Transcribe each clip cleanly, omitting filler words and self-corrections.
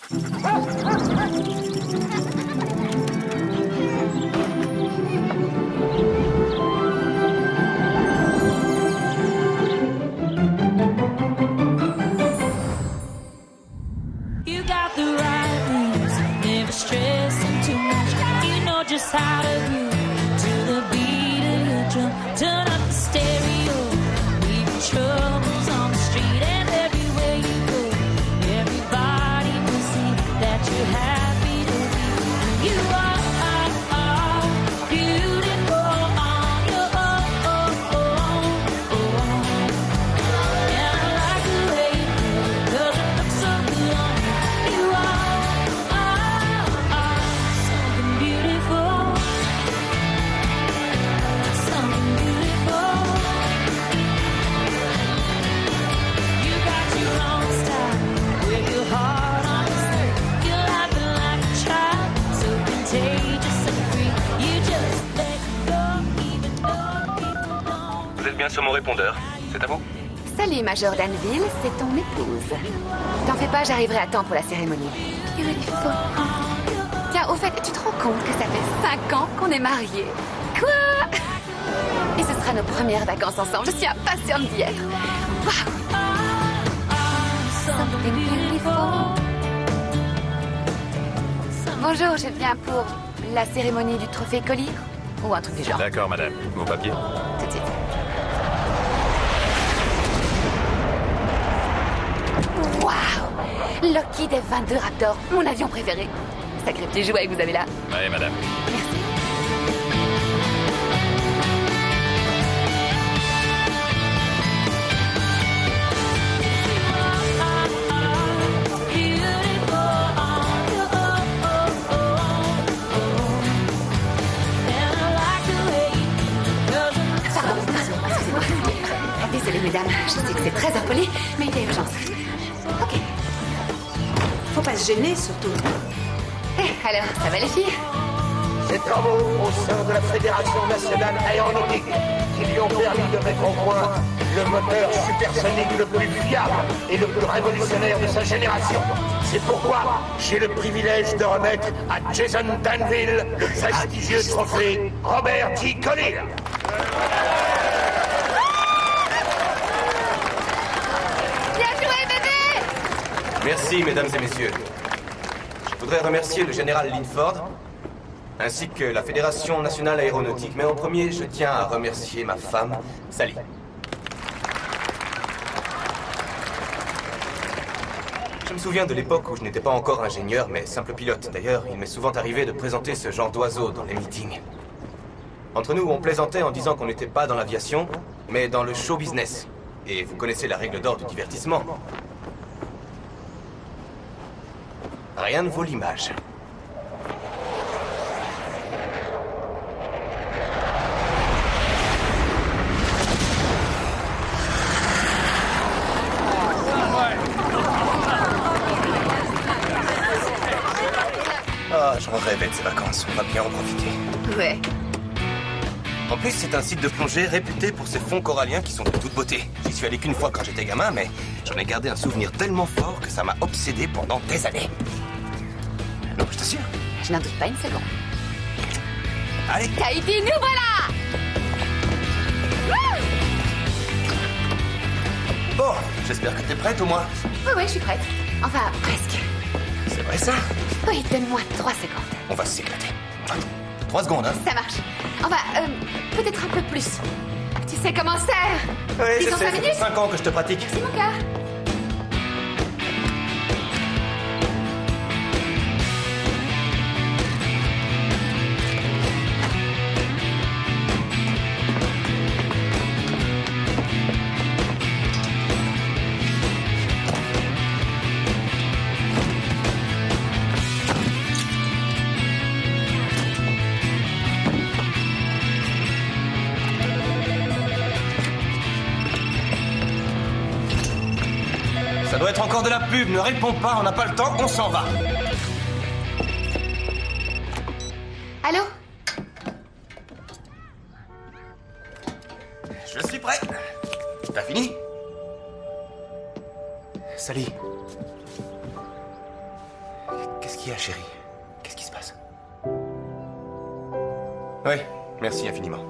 You got the right moves, never stressing too much. You know just how to groove to the beat of your drum. Turn up the stereo, leave your troubles on the street, and everywhere you go, everybody will see that you're happy to be. You are beautiful on your own. And I like the way you do, 'cause it looks so good on you. You are something beautiful. Something beautiful. You got your own style with your heart on the sleeve. You're laughing like a child, so contagious and free. You just let go, even though people don't. Vous êtes bien sur mon répondeur. C'est à vous? Salut, Major Danville, c'est ton épouse. T'en fais pas, j'arriverai à temps pour la cérémonie. Beautiful. Tiens, au fait, tu te rends compte que ça fait 5 ans qu'on est mariés? Quoi? Et ce sera nos premières vacances ensemble. Je suis impatiente d'y être. Waouh! Something beautiful. Bonjour, je viens pour la cérémonie du trophée collier ou un truc du genre. D'accord, madame. Vos papiers? Tout de suite. Waouh! Loki des 22 Raptors, mon avion préféré. Sacré petit jouet que vous avez là. Oui, madame. Merci. Désolée, mesdames, je sais que c'est très impoli, mais il y a urgence. Ok. Faut pas se gêner, surtout. Alors, ça va les filles? Ces travaux au sein de la Fédération nationale aéronautique qui lui ont permis de mettre au point le moteur supersonique le plus fiable et le plus révolutionnaire de sa génération. C'est pourquoi j'ai le privilège de remettre à Jason Danville le prestigieux trophée Robert T. Collier. Bien joué, bébé! Merci, mesdames et messieurs. Je voudrais remercier le général Linford, ainsi que la Fédération nationale aéronautique. Mais en premier, je tiens à remercier ma femme, Sally. Je me souviens de l'époque où je n'étais pas encore ingénieur, mais simple pilote. D'ailleurs, il m'est souvent arrivé de présenter ce genre d'oiseau dans les meetings. Entre nous, on plaisantait en disant qu'on n'était pas dans l'aviation, mais dans le show business. Et vous connaissez la règle d'or du divertissement. Rien ne vaut l'image. Ah, j'en rêvais de ces vacances. On va bien en profiter. Ouais. En plus, c'est un site de plongée réputé pour ses fonds coralliens qui sont de toute beauté. J'y suis allé qu'une fois quand j'étais gamin, mais j'en ai gardé un souvenir tellement fort que ça m'a obsédé pendant des années. Non, je t'assure. Je n'en doute pas une seconde. Allez. Tahiti, nous voilà! Wouh! Bon, j'espère que t'es prête au moins. Oui, je suis prête. Enfin, presque. C'est vrai ça? Oui, donne-moi 3 secondes. On va s'éclater. 3 secondes, hein? Ça marche. Enfin, peut-être un peu plus. Tu sais comment c'est? Oui, je Disons sais, 5 ça fait minutes? 5 ans que je te pratique. C'est mon cœur. Ça doit être encore de la pub. Ne réponds pas, on n'a pas le temps, on s'en va. Allô? Je suis prêt. T'as fini? Sally. Qu'est-ce qu'il y a, chérie? Qu'est-ce qui se passe? Oui, merci infiniment.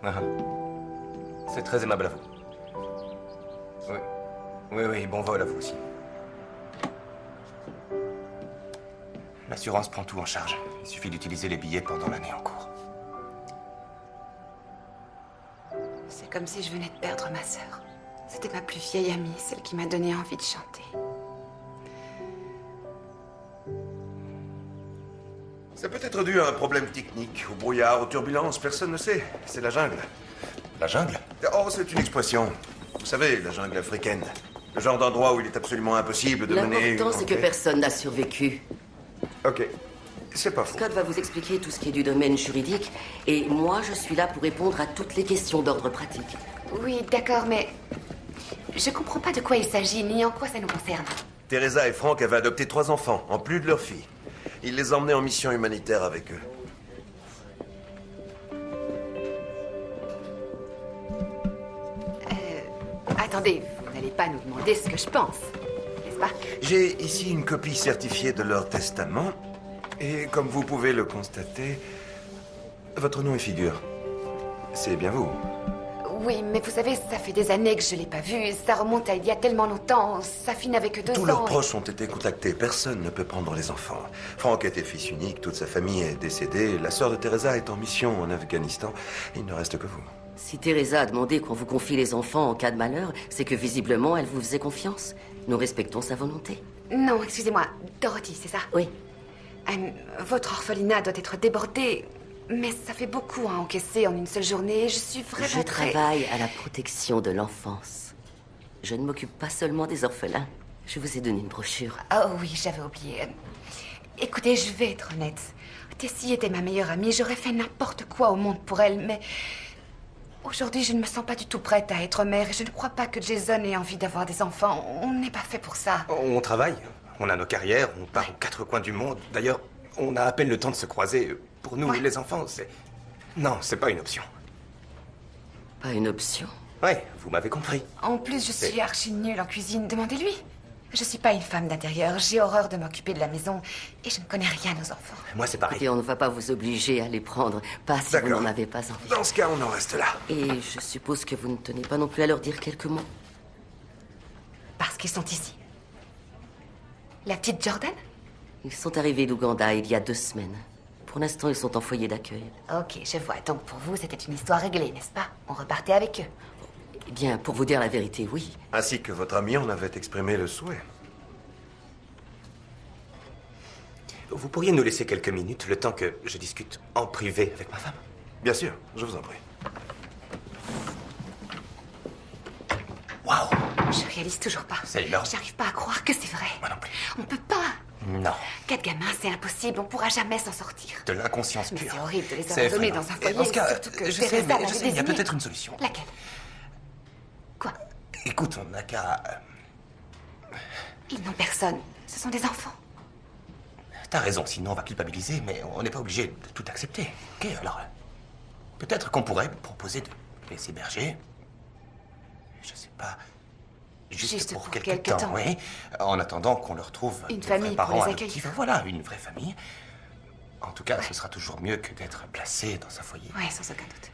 Ah, c'est très aimable à vous. Oui. Oui, bon vol à vous aussi. L'assurance prend tout en charge. Il suffit d'utiliser les billets pendant l'année en cours. C'est comme si je venais de perdre ma sœur. C'était ma plus vieille amie, celle qui m'a donné envie de chanter. Ça peut être dû à un problème technique, au brouillard, aux turbulences, personne ne sait. C'est la jungle. La jungle? Oh, c'est une expression. Vous savez, la jungle africaine. Le genre d'endroit où il est absolument impossible de mener une L'important, c'est que enquête. personne n'a survécu. Ok, c'est pas faux. Scott va vous expliquer tout ce qui est du domaine juridique, et moi, je suis là pour répondre à toutes les questions d'ordre pratique. Oui, d'accord, mais... Je comprends pas de quoi il s'agit, ni en quoi ça nous concerne. Teresa et Frank avaient adopté 3 enfants, en plus de leur fille. Ils les emmenaient en mission humanitaire avec eux. Attendez, vous n'allez pas nous demander ce que je pense, n'est-ce pas? J'ai ici une copie certifiée de leur testament. Et comme vous pouvez le constater, votre nom y figure. C'est bien vous. Oui, mais vous savez, ça fait des années que je l'ai pas vu. Ça remonte à il y a tellement longtemps. Sa fille n'avait que 2 ans. Tous leurs et- proches ont été contactés. Personne ne peut prendre les enfants. Frank était fils unique, toute sa famille est décédée. La sœur de Teresa est en mission en Afghanistan. Il ne reste que vous. Si Teresa a demandé qu'on vous confie les enfants en cas de malheur, c'est que visiblement, elle vous faisait confiance. Nous respectons sa volonté. Non, excusez-moi. Dorothy, c'est ça? Oui. Votre orphelinat doit être débordé. Mais ça fait beaucoup à encaisser en une seule journée. Je suis vraiment Je très... travaille à la protection de l'enfance. Je ne m'occupe pas seulement des orphelins. Je vous ai donné une brochure. Oh oui, j'avais oublié. Écoutez, je vais être honnête. Tessie était ma meilleure amie. J'aurais fait n'importe quoi au monde pour elle, mais... Aujourd'hui, je ne me sens pas du tout prête à être mère et je ne crois pas que Jason ait envie d'avoir des enfants. On n'est pas fait pour ça. On travaille, on a nos carrières, on part aux 4 coins du monde. D'ailleurs, on a à peine le temps de se croiser. Pour nous, Ouais. les enfants, c'est... Non, c'est pas une option. Pas une option. Ouais, vous m'avez compris. En plus, je suis archi nulle en cuisine. Demandez-lui. Je suis pas une femme d'intérieur. J'ai horreur de m'occuper de la maison et je ne connais rien aux enfants. Moi, c'est pareil. Et on ne va pas vous obliger à les prendre. Pas si vous D'accord. n'en avez pas envie. Dans ce cas, on en reste là. Et je suppose que vous ne tenez pas non plus à leur dire quelques mots. Parce qu'ils sont ici. La petite Jordan? Ils sont arrivés d'Ouganda il y a 2 semaines. Pour l'instant, ils sont en foyer d'accueil. Ok, je vois. Donc pour vous, c'était une histoire réglée, n'est-ce pas? On repartait avec eux. Eh bien, pour vous dire la vérité, oui. Ainsi que votre ami en avait exprimé le souhait. Vous pourriez nous laisser quelques minutes, le temps que je discute en privé avec ma femme? Bien sûr, je vous en prie. Waouh! Je réalise toujours pas. C'est énorme. J'arrive pas à croire que c'est vrai. Moi non plus. On peut pas. Non. 4 gamins, c'est impossible. On pourra jamais s'en sortir. De l'inconscience Mais pure. c'est horrible de les C'est abandonner effrayant. dans un Et foyer. dans ce cas, surtout que je sais, Teresa mais l'avait je sais, il y a désignée. peut-être une solution. Laquelle? Quoi? Écoute, on n'a qu'à... Ils n'ont personne. Ce sont des enfants. T'as raison, sinon on va culpabiliser, mais on n'est pas obligé de tout accepter. Ok, alors... peut-être qu'on pourrait proposer de les héberger. Je sais pas... Juste pour quelque temps, oui. En attendant qu'on leur trouve Une de famille vrais pour les parents accueillir. adoptifs. Voilà, une vraie famille. En tout cas, ce sera toujours mieux que d'être placé dans un foyer. Ouais, sans aucun doute.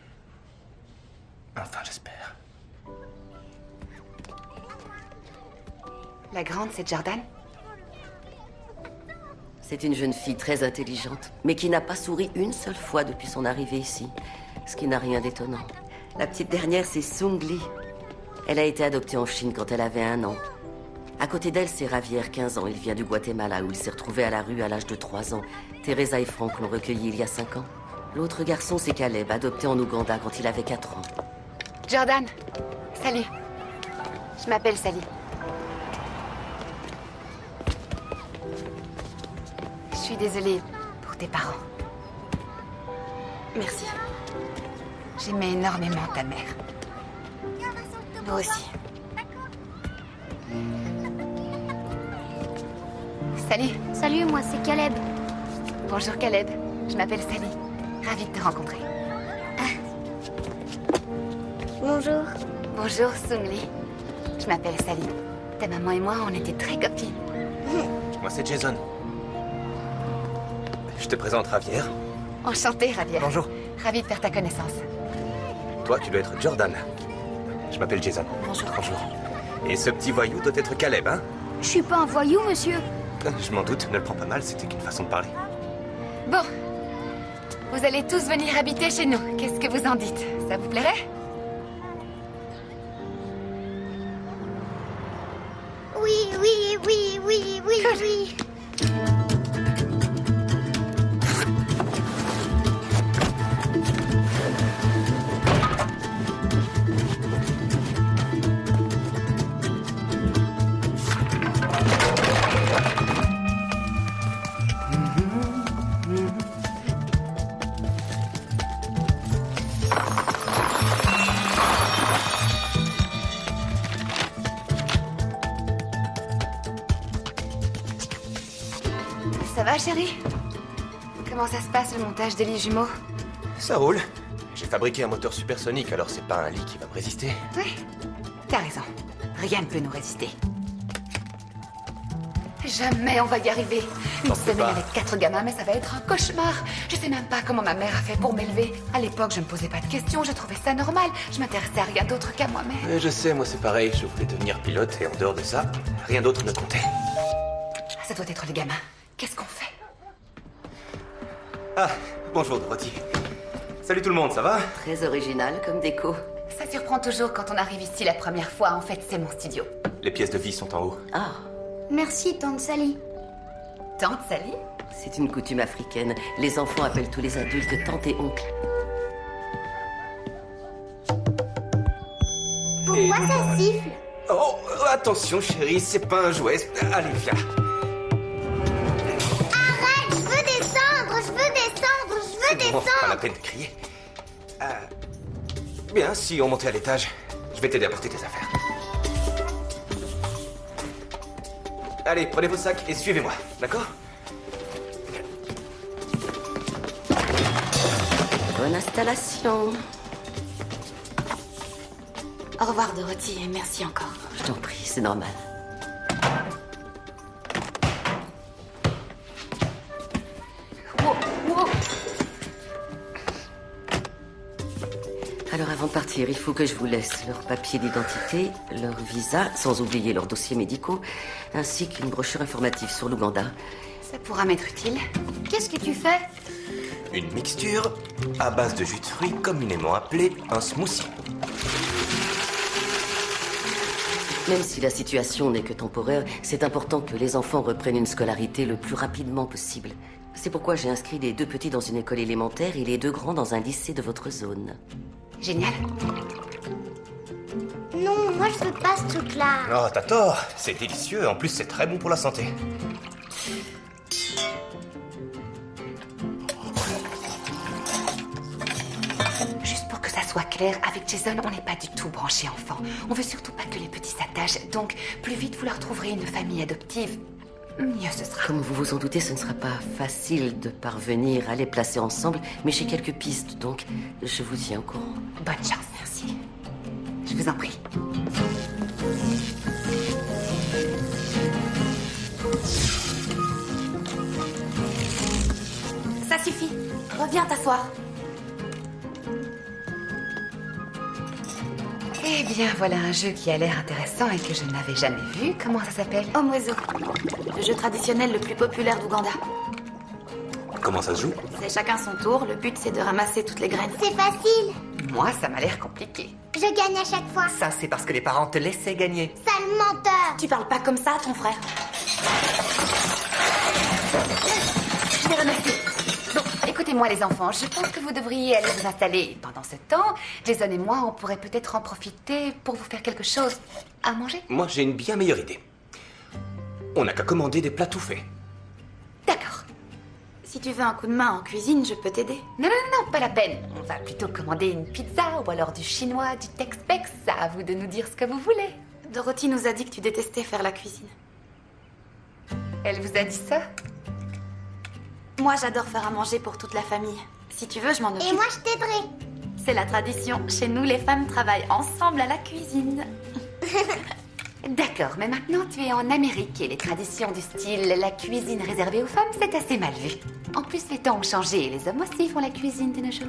Enfin, j'espère. La grande, c'est Jordan? C'est une jeune fille très intelligente, mais qui n'a pas souri une seule fois depuis son arrivée ici. Ce qui n'a rien d'étonnant. La petite dernière, c'est Sung Lee. Elle a été adoptée en Chine quand elle avait 1 an. À côté d'elle, c'est Javier, 15 ans. Il vient du Guatemala, où il s'est retrouvé à la rue à l'âge de 3 ans. Teresa et Frank l'ont recueilli il y a 5 ans. L'autre garçon, c'est Caleb, adopté en Ouganda quand il avait 4 ans. Jordan, salut. Je m'appelle Sally. Je suis désolée pour tes parents. Merci. J'aimais énormément ta mère. Nous aussi. Salut. Salut, moi c'est Caleb. Bonjour Caleb. Je m'appelle Sally. Ravie de te rencontrer. Bonjour. Bonjour Sung Lee. Je m'appelle Sally. Ta maman et moi, on était très copines. moi c'est Jason. Je te présente Javier. Enchantée, Javier. Bonjour. Ravie de faire ta connaissance. Toi, tu dois être Jordan. Je m'appelle Jason. Bonjour. Bonjour. Et ce petit voyou doit être Caleb, hein? Je suis pas un voyou, monsieur. Je m'en doute, ne le prends pas mal, c'était qu'une façon de parler. Bon. Vous allez tous venir habiter chez nous. Qu'est-ce que vous en dites? Ça vous plairait? Oui, oui, oui, oui, oui, oui. Ça va, chérie? Comment ça se passe, le montage des lits jumeaux? Ça roule. J'ai fabriqué un moteur supersonique, alors c'est pas un lit qui va me résister. Oui, t'as raison. Rien ne peut nous résister. Jamais on va y arriver. Une T'en fais semaine pas. avec 4 gamins, mais ça va être un cauchemar. Je sais même pas comment ma mère a fait pour m'élever. À l'époque, je me posais pas de questions, je trouvais ça normal. Je m'intéressais à rien d'autre qu'à moi-même. Je sais, moi c'est pareil, je voulais devenir pilote et en dehors de ça, rien d'autre ne comptait. Ça doit être les gamins. Qu'est-ce qu'on fait? Ah, bonjour Dorothy. Salut tout le monde, ça va? Très original comme déco. Ça surprend toujours quand on arrive ici la première fois. En fait, c'est mon studio. Les pièces de vie sont en haut. Ah, Merci, tante Sally. Tante Sally? c'est une coutume africaine. Les enfants appellent tous les adultes tante et oncle. Pourquoi ça siffle? Oh, attention chérie, c'est pas un jouet. Allez, viens. Arrête, je veux descendre, je veux descendre, je veux Bon, pas la descendre. peine de crier. Bien, si on montait à l'étage, je vais t'aider à porter tes affaires. Allez, prenez vos sacs et suivez-moi, d'accord? Bonne installation. Au revoir, Dorothy, et merci encore. Je t'en prie, c'est normal. Wow, wow. Alors avant de partir, il faut que je vous laisse leurs papiers d'identité, leur visa, sans oublier leurs dossiers médicaux, ainsi qu'une brochure informative sur l'Ouganda. Ça pourra m'être utile. Qu'est-ce que tu fais? Une mixture à base de jus de fruits communément appelé un smoothie. Même si la situation n'est que temporaire, c'est important que les enfants reprennent une scolarité le plus rapidement possible. C'est pourquoi j'ai inscrit les 2 petits dans une école élémentaire et les 2 grands dans un lycée de votre zone. Génial. Non, moi je veux pas ce truc-là. Oh, t'as tort, c'est délicieux, en plus c'est très bon pour la santé. Juste pour que ça soit clair, avec Jason, on n'est pas du tout branché enfant. On veut surtout pas que les petits s'attachent. Donc, plus vite vous leur trouverez une famille adoptive, mieux ce sera. Comme vous vous en doutez, ce ne sera pas facile de parvenir à les placer ensemble, mais j'ai quelques pistes, donc je vous tiens au courant. Bonne chance, merci. Je vous en prie. Ça suffit. Reviens t'asseoir. Eh bien, voilà un jeu qui a l'air intéressant et que je n'avais jamais vu. Comment ça s'appelle? Homme oiseau. Le jeu traditionnel le plus populaire d'Ouganda. Comment ça se joue? C'est chacun son tour. Le but, c'est de ramasser toutes les graines. C'est facile. Moi, ça m'a l'air compliqué. Je gagne à chaque fois. Ça, c'est parce que les parents te laissaient gagner. Sale menteur. Tu parles pas comme ça à ton frère. Je vais remercier. Bon, écoutez-moi les enfants, je pense que vous devriez aller vous installer. Pendant ce temps, Jason et moi, on pourrait peut-être en profiter pour vous faire quelque chose à manger. Moi j'ai une bien meilleure idée. On n'a qu'à commander des plats tout faits. D'accord. Si tu veux un coup de main en cuisine, je peux t'aider. Non, non, non, pas la peine. On va plutôt commander une pizza ou alors du chinois, du Tex-Mex. À vous de nous dire ce que vous voulez. Dorothy nous a dit que tu détestais faire la cuisine. Elle vous a dit ça? Moi, j'adore faire à manger pour toute la famille. Si tu veux, je m'en occupe. Et moi, je t'aiderai. C'est la tradition. Chez nous, les femmes travaillent ensemble à la cuisine. D'accord, mais maintenant tu es en Amérique et les traditions du style la cuisine réservée aux femmes, c'est assez mal vu. En plus, les temps ont changé et les hommes aussi font la cuisine de nos jours.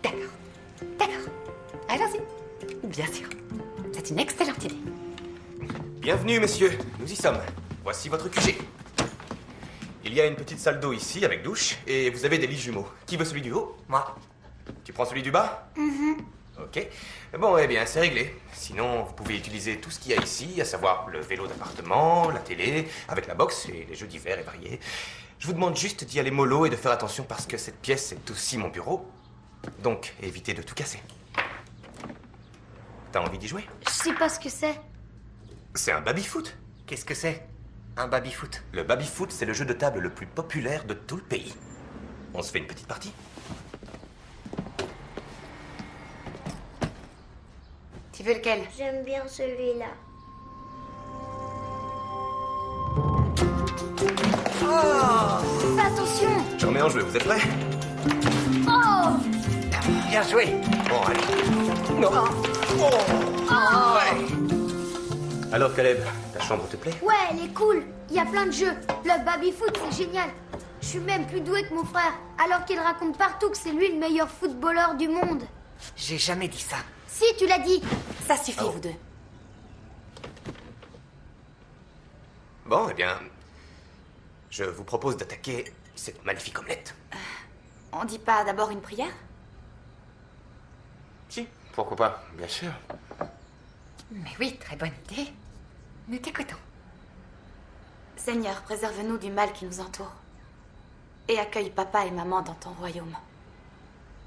D'accord. D'accord. Allons-y. Bien sûr. C'est une excellente idée. Bienvenue, messieurs. Nous y sommes. Voici votre QG. Il y a une petite salle d'eau ici, avec douche, et vous avez des lits jumeaux. Qui veut celui du haut? Moi. Tu prends celui du bas? Ok. Bon, eh bien, c'est réglé. Sinon, vous pouvez utiliser tout ce qu'il y a ici, à savoir le vélo d'appartement, la télé, avec la boxe et les jeux divers et variés. Je vous demande juste d'y aller mollo et de faire attention parce que cette pièce est aussi mon bureau. Donc, évitez de tout casser. T'as envie d'y jouer? Je sais pas ce que c'est. C'est un baby-foot. Qu'est-ce que c'est? Un baby-foot. Le baby-foot, c'est le jeu de table le plus populaire de tout le pays. On se fait une petite partie? Tu veux lequel? J'aime bien celui-là. Fais attention! Je remets en jeu, vous êtes prêts? Oh! Bien joué. Bon, allez. Non. Oh. Ouais. Alors, Caleb, ta chambre te plaît? Ouais, elle est cool. Il y a plein de jeux. Le baby-foot, c'est génial. Je suis même plus doué que mon frère, alors qu'il raconte partout que c'est lui le meilleur footballeur du monde. J'ai jamais dit ça. Si, tu l'as dit. Ça suffit, vous deux. Bon, eh bien, je vous propose d'attaquer cette magnifique omelette. On dit pas d'abord une prière? Si, pourquoi pas, bien sûr. Mais oui, très bonne idée. Nous t'écoutons. Seigneur, préserve-nous du mal qui nous entoure. Et accueille papa et maman dans ton royaume.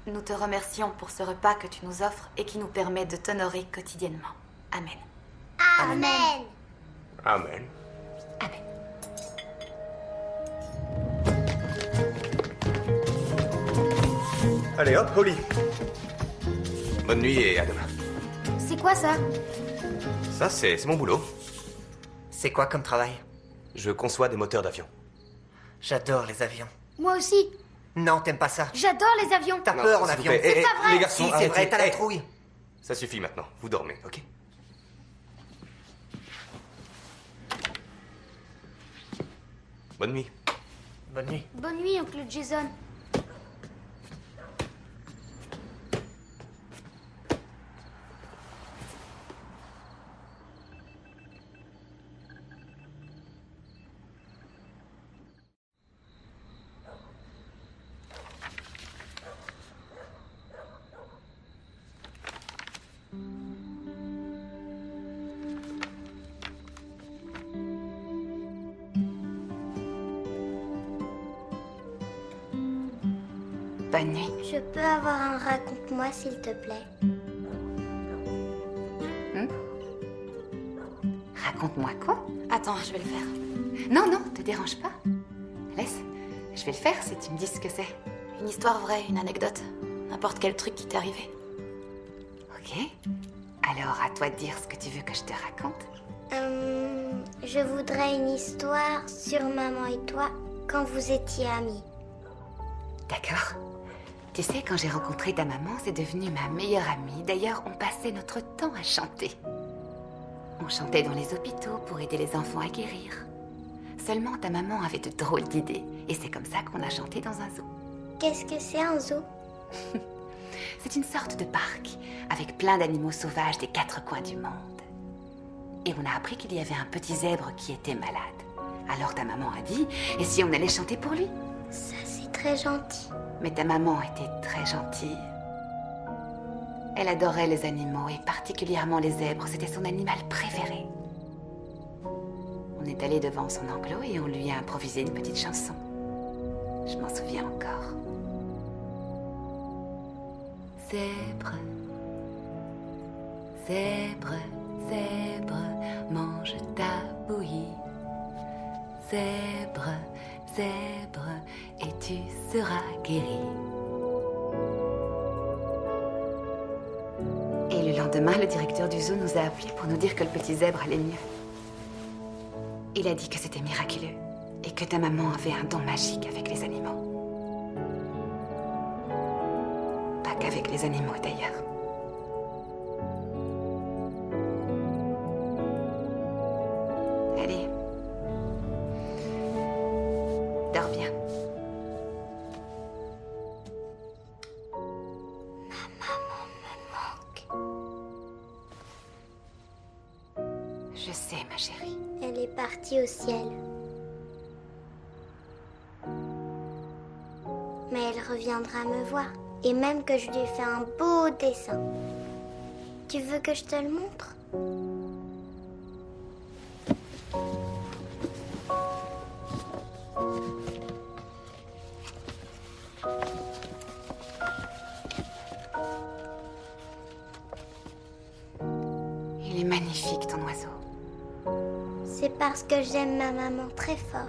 Nous te remercions pour ce repas que tu nous offres et qui nous permet de t'honorer quotidiennement. Amen. Amen. Amen. Amen. Allez, hop, au lit. Bonne nuit et à demain. C'est quoi ça? Ça, c'est mon boulot. C'est quoi comme travail? Je conçois des moteurs d'avion. J'adore les avions. Moi aussi. Non, t'aimes pas ça. J'adore les avions. T'as peur en S'il vous avion. plaît. C'est pas vrai. Les garçons, Si, c'est arrêtez. vrai, t'as la Eh, trouille. Ça suffit maintenant. Vous dormez, ok? Bonne nuit. Bonne nuit. Bonne nuit, oncle Jason. Bonne nuit. Je peux avoir un raconte-moi, s'il te plaît? Raconte-moi quoi? Attends, je vais le faire. Non, non, te dérange pas. Laisse, je vais le faire si tu me dis ce que c'est. Une histoire vraie, une anecdote. N'importe quel truc qui t'est arrivé. Ok. Alors, à toi de dire ce que tu veux que je te raconte. Je voudrais une histoire sur maman et toi quand vous étiez amis. D'accord. Tu sais, quand j'ai rencontré ta maman, c'est devenu ma meilleure amie. D'ailleurs, on passait notre temps à chanter. On chantait dans les hôpitaux pour aider les enfants à guérir. Seulement, ta maman avait de drôles d'idées. Et c'est comme ça qu'on a chanté dans un zoo. Qu'est-ce que c'est un zoo? C'est une sorte de parc, avec plein d'animaux sauvages des 4 coins du monde. Et on a appris qu'il y avait un petit zèbre qui était malade. Alors ta maman a dit, et si on allait chanter pour lui? Ça, c'est très gentil. Mais ta maman était très gentille. Elle adorait les animaux, et particulièrement les zèbres. C'était son animal préféré. On est allé devant son enclos et on lui a improvisé une petite chanson. Je m'en souviens encore. Zèbre, zèbre, zèbre, mange ta bouillie. Zèbre, zèbre, et tu seras guéri. Et le lendemain, le directeur du zoo nous a appelés pour nous dire que le petit zèbre allait mieux. Il a dit que c'était miraculeux et que ta maman avait un don magique avec les animaux. Pas qu'avec les animaux d'ailleurs. Je sais, ma chérie. Elle est partie au ciel. Mais elle reviendra me voir. Et même que je lui ai fait un beau dessin. Tu veux que je te le montre? Il est magnifique, ton oiseau. C'est parce que j'aime ma maman très fort.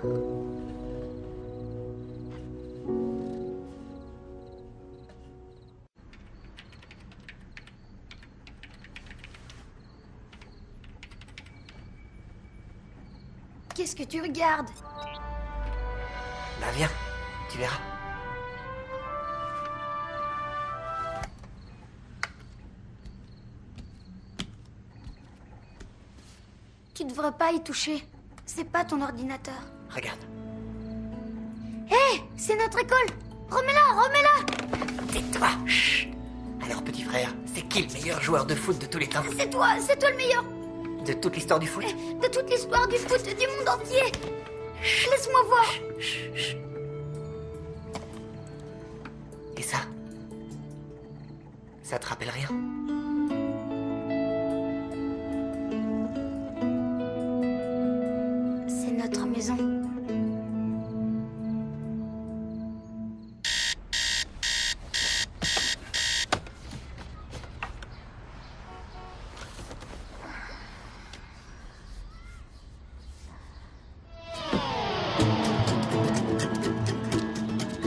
Qu'est-ce que tu regardes? Bah viens, tu verras. Tu devrais pas y toucher. C'est pas ton ordinateur. Regarde. Hé, c'est notre école. Remets-la, remets-la. Tais-toi. Chut. Alors petit frère, c'est qui le meilleur joueur de foot de tous les temps? C'est toi le meilleur. De toute l'histoire du foot? De toute l'histoire du foot du monde entier. Laisse-moi voir. Et ça? Ça te rappelle rien? C'est notre maison.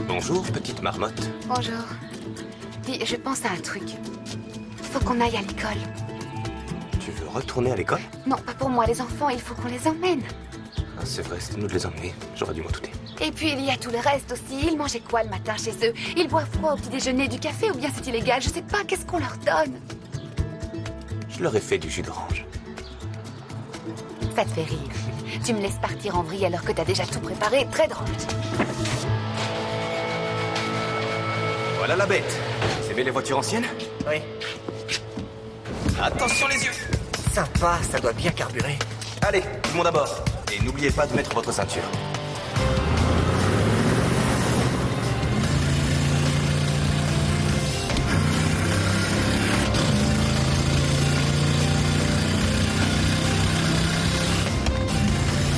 Bonjour, petite marmotte. Bonjour. Dis, je pense à un truc. Faut qu'on aille à l'école. Tu veux retourner à l'école? Non, pas pour moi, les enfants, il faut qu'on les emmène. Ah, c'est vrai, c'est nous de les emmener. J'aurais dû m'en douter. Et puis il y a tout le reste aussi. Ils mangeaient quoi le matin chez eux? Ils boivent froid au petit déjeuner, du café ou bien c'est illégal? Je sais pas, qu'est-ce qu'on leur donne? Je leur ai fait du jus d'orange. Ça te fait rire. Tu me laisses partir en vrille alors que t'as déjà tout préparé. Très drôle. Voilà la bête. C'est bien les voitures anciennes? Oui. Attention les yeux. Sympa, ça doit bien carburer. Allez, tout le monde à bord. Et n'oubliez pas de mettre votre ceinture.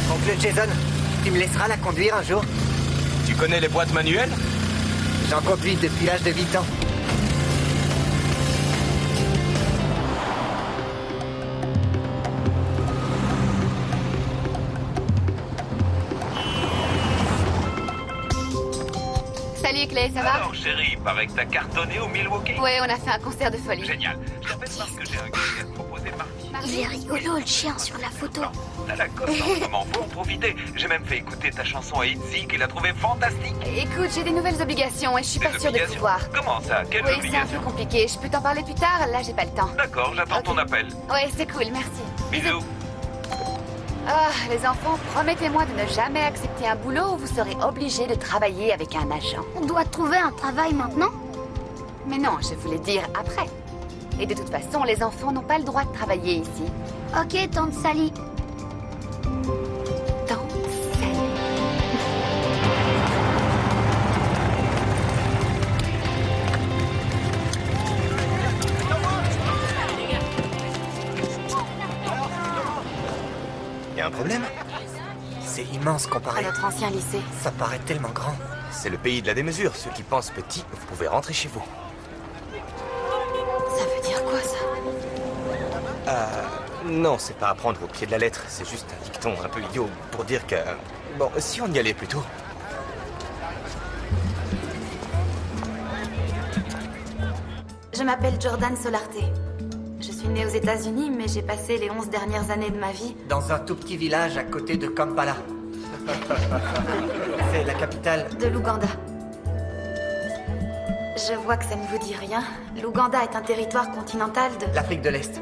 Oncle Jason, tu me laisseras la conduire un jour? Tu connais les boîtes manuelles? J'en conduis depuis l'âge de 8 ans. Salut Clay, ça va? Alors chérie, paraît que t'as cartonné au Milwaukee. Ouais, on a fait un concert de folie. Génial. Je t'appelle parce que j'ai un gars à te proposer partie. Il est rigolo le chien sur la photo. T'as la cote en ce moment, faut en profiter. J'ai même fait écouter ta chanson à Itzy qu'il a trouvé fantastique. Écoute, j'ai des nouvelles obligations et je suis Des pas sûre de obligations? pouvoir. Comment ça? Quelle Oui, c'est un peu obligation? compliqué. Je peux t'en parler plus tard. Là, j'ai pas le temps. D'accord, j'attends Ok. ton appel. Ouais, c'est cool, merci. Bisous. Ah, les enfants, promettez-moi de ne jamais accepter un boulot où vous serez obligés de travailler avec un agent. On doit trouver un travail maintenant? Mais non, je voulais dire après. Et de toute façon, les enfants n'ont pas le droit de travailler ici. Ok, tante Sally. Tant Y a un problème? C'est immense à comparé. notre ancien lycée. Ça paraît tellement grand. C'est le pays de la démesure. Ceux qui pensent petit, vous pouvez rentrer chez vous. Ça veut dire quoi, ça? Non, c'est pas à prendre au pied de la lettre. C'est juste un dicton un peu idiot pour dire que... Bon, si on y allait plus tôt. Je m'appelle Jordan Solarte. Je suis née aux États-Unis, mais j'ai passé les 11 dernières années de ma vie. Dans un tout petit village à côté de Kampala. C'est la capitale. De l'Ouganda. Je vois que ça ne vous dit rien. L'Ouganda est un territoire continental de... L'Afrique de l'Est.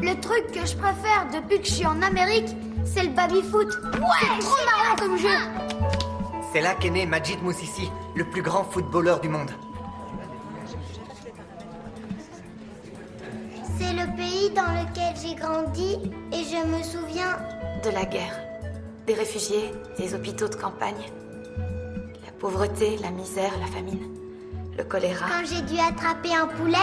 Le truc que je préfère depuis que je suis en Amérique, c'est le baby-foot. Ouais, c'est trop marrant comme jeu. C'est là qu'est né Majid Moussissi, le plus grand footballeur du monde. C'est le pays dans lequel j'ai grandi et je me souviens... De la guerre, des réfugiés, des hôpitaux de campagne, la pauvreté, la misère, la famine, le choléra. Quand j'ai dû attraper un poulet...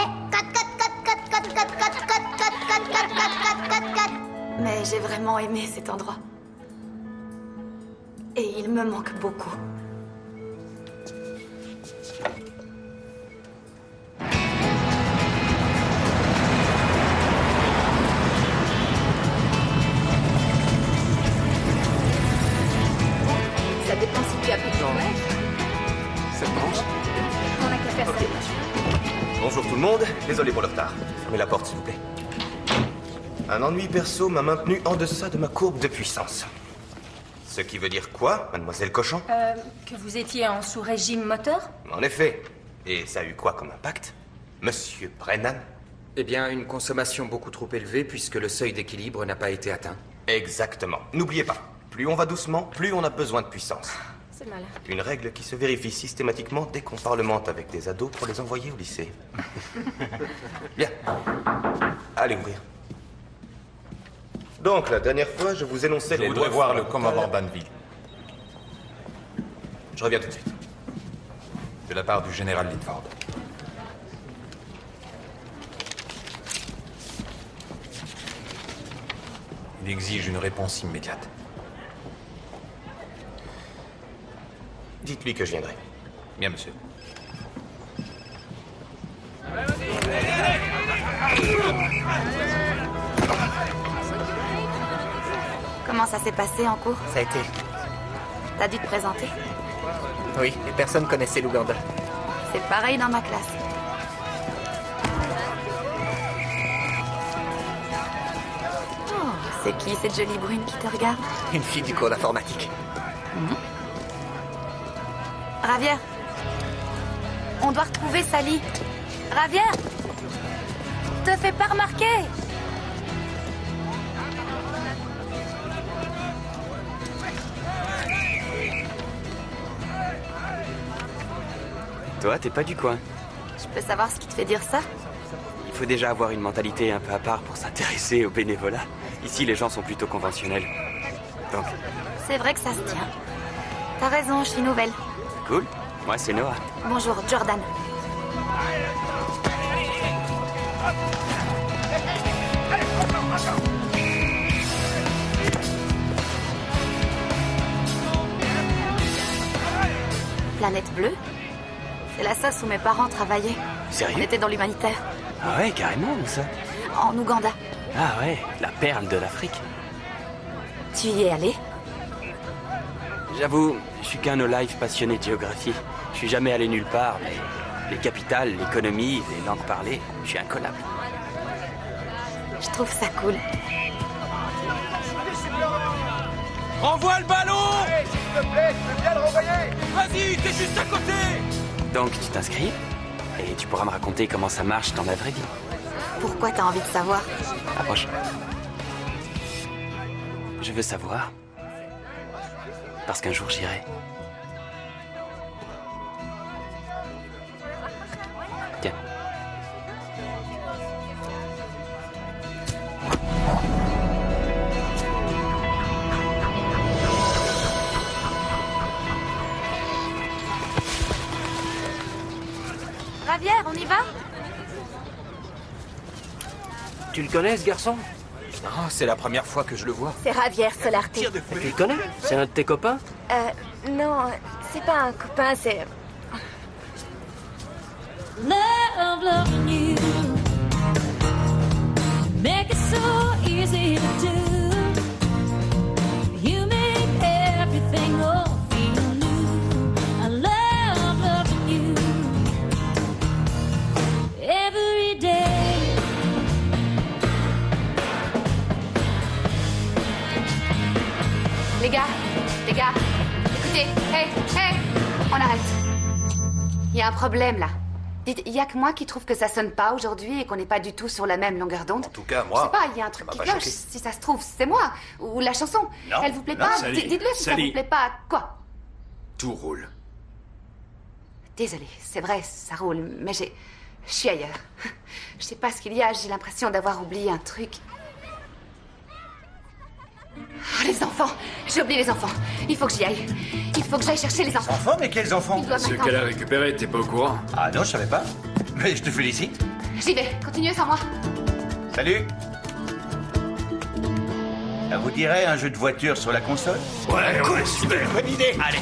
Mais j'ai vraiment aimé cet endroit. Et il me manque beaucoup. Ça dépend si tu as plus de temps. Cette branche. On a qu'à faire ça. Bonjour tout le monde, désolé pour le retard. Fermez la porte s'il vous plaît. Un ennui perso m'a maintenu en deçà de ma courbe de puissance. Ce qui veut dire quoi, mademoiselle Cochon? Que vous étiez en sous-régime moteur? En effet. Et ça a eu quoi comme impact, Monsieur Brennan? Eh bien, une consommation beaucoup trop élevée puisque le seuil d'équilibre n'a pas été atteint. Exactement. N'oubliez pas, plus on va doucement, plus on a besoin de puissance. C'est mal. Une règle qui se vérifie systématiquement dès qu'on parlemente avec des ados pour les envoyer au lycée. Bien. Allez ouvrir. Donc, la dernière fois, je vous énonçais les voudrais voir le commandant Danville. Je reviens tout de suite. De la part du général Linford. Il exige une réponse immédiate. Dites-lui que je viendrai. Bien, monsieur. Comment ça s'est passé en cours? Ça a été... T'as dû te présenter? Oui, et personne connaissait l'Ouganda. C'est pareil dans ma classe. Oh, c'est qui cette jolie brune qui te regarde? Une fille du cours d'informatique. Ravière, on doit retrouver Sally. Ravière, te fais pas remarquer. Toi, t'es pas du coin. Je peux savoir ce qui te fait dire ça? Il faut déjà avoir une mentalité un peu à part pour s'intéresser au bénévolat. Ici, les gens sont plutôt conventionnels. Donc... C'est vrai que ça se tient. T'as raison, je suis nouvelle. Cool. Moi, c'est Noah. Bonjour, Jordan. Planète bleue? C'est la sauce où mes parents travaillaient. Sérieux? On était dans l'humanitaire. Ah ouais, carrément, où ça? En Ouganda. Ah ouais, la perle de l'Afrique. Tu y es allé? J'avoue, je suis qu'un no-life passionné de géographie. Je suis jamais allé nulle part, mais les capitales, l'économie, les langues parlées, je suis incollable. Je trouve ça cool. Renvoie le ballon! Allez, s'il te plaît, tu peux bien le renvoyer? Vas-y, t'es juste à côté! Donc, tu t'inscris et tu pourras me raconter comment ça marche dans la vraie vie. Pourquoi t'as envie de savoir? Approche. Je veux savoir. Parce qu'un jour, j'irai. Tiens. Ravière, on y va? Tu le connais, ce garçon? Non, c'est la première fois que je le vois. C'est Ravière Solarte. Tu le connais? C'est un de tes copains? Non, c'est pas un copain, c'est... Love loving you, make it so easy to do. You make everything all feel new. I love loving you every day. Les gars, écoutez, hey, on arrête. Il y a un problème là. Dites, il y a que moi qui trouve que ça sonne pas aujourd'hui et qu'on n'est pas du tout sur la même longueur d'onde. En tout cas, moi... Je sais pas, il y a un truc qui m'a pas cloche. choqué. Si ça se trouve, c'est moi. Ou la chanson. Non, Elle vous plaît non, pas? Sally. Dites-le si ça Sally. vous plaît pas. Quoi? Tout roule. Désolée, c'est vrai, ça roule, mais Je suis ailleurs. Je sais pas ce qu'il y a, j'ai l'impression d'avoir oublié un truc. Oh, les enfants! J'ai oublié les enfants. Il faut que j'y aille. Il faut que j'aille chercher les enfants. Enfants? Mais quels enfants? Ils doivent Ceux m'attendre. qu'elle a récupérés, t'es pas au courant? Ah non, je savais pas. Mais je te félicite. J'y vais. Continuez sans moi. Salut. Ça vous dirait un jeu de voiture sur la console? Ouais, cool, super. Bonne idée. Allez.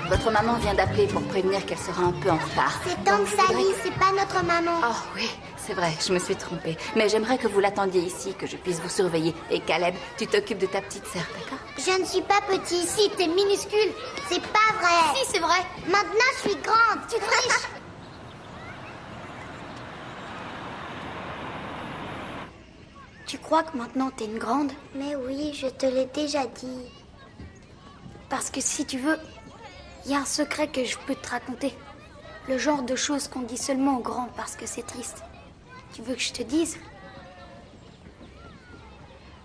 Votre maman vient d'appeler pour prévenir qu'elle sera un peu en retard. C'est Tante Sally, c'est pas notre maman. Oh oui, c'est vrai, je me suis trompée. Mais j'aimerais que vous l'attendiez ici, que je puisse vous surveiller. Et Caleb, tu t'occupes de ta petite sœur, d'accord? Je ne suis pas petit. Si, t'es minuscule. C'est pas vrai. Si, c'est vrai. Maintenant, je suis grande. Tu triches. Tu crois que maintenant t'es une grande? Mais oui, je te l'ai déjà dit. Parce que si tu veux, il y a un secret que je peux te raconter. Le genre de choses qu'on dit seulement aux grands parce que c'est triste. Tu veux que je te dise?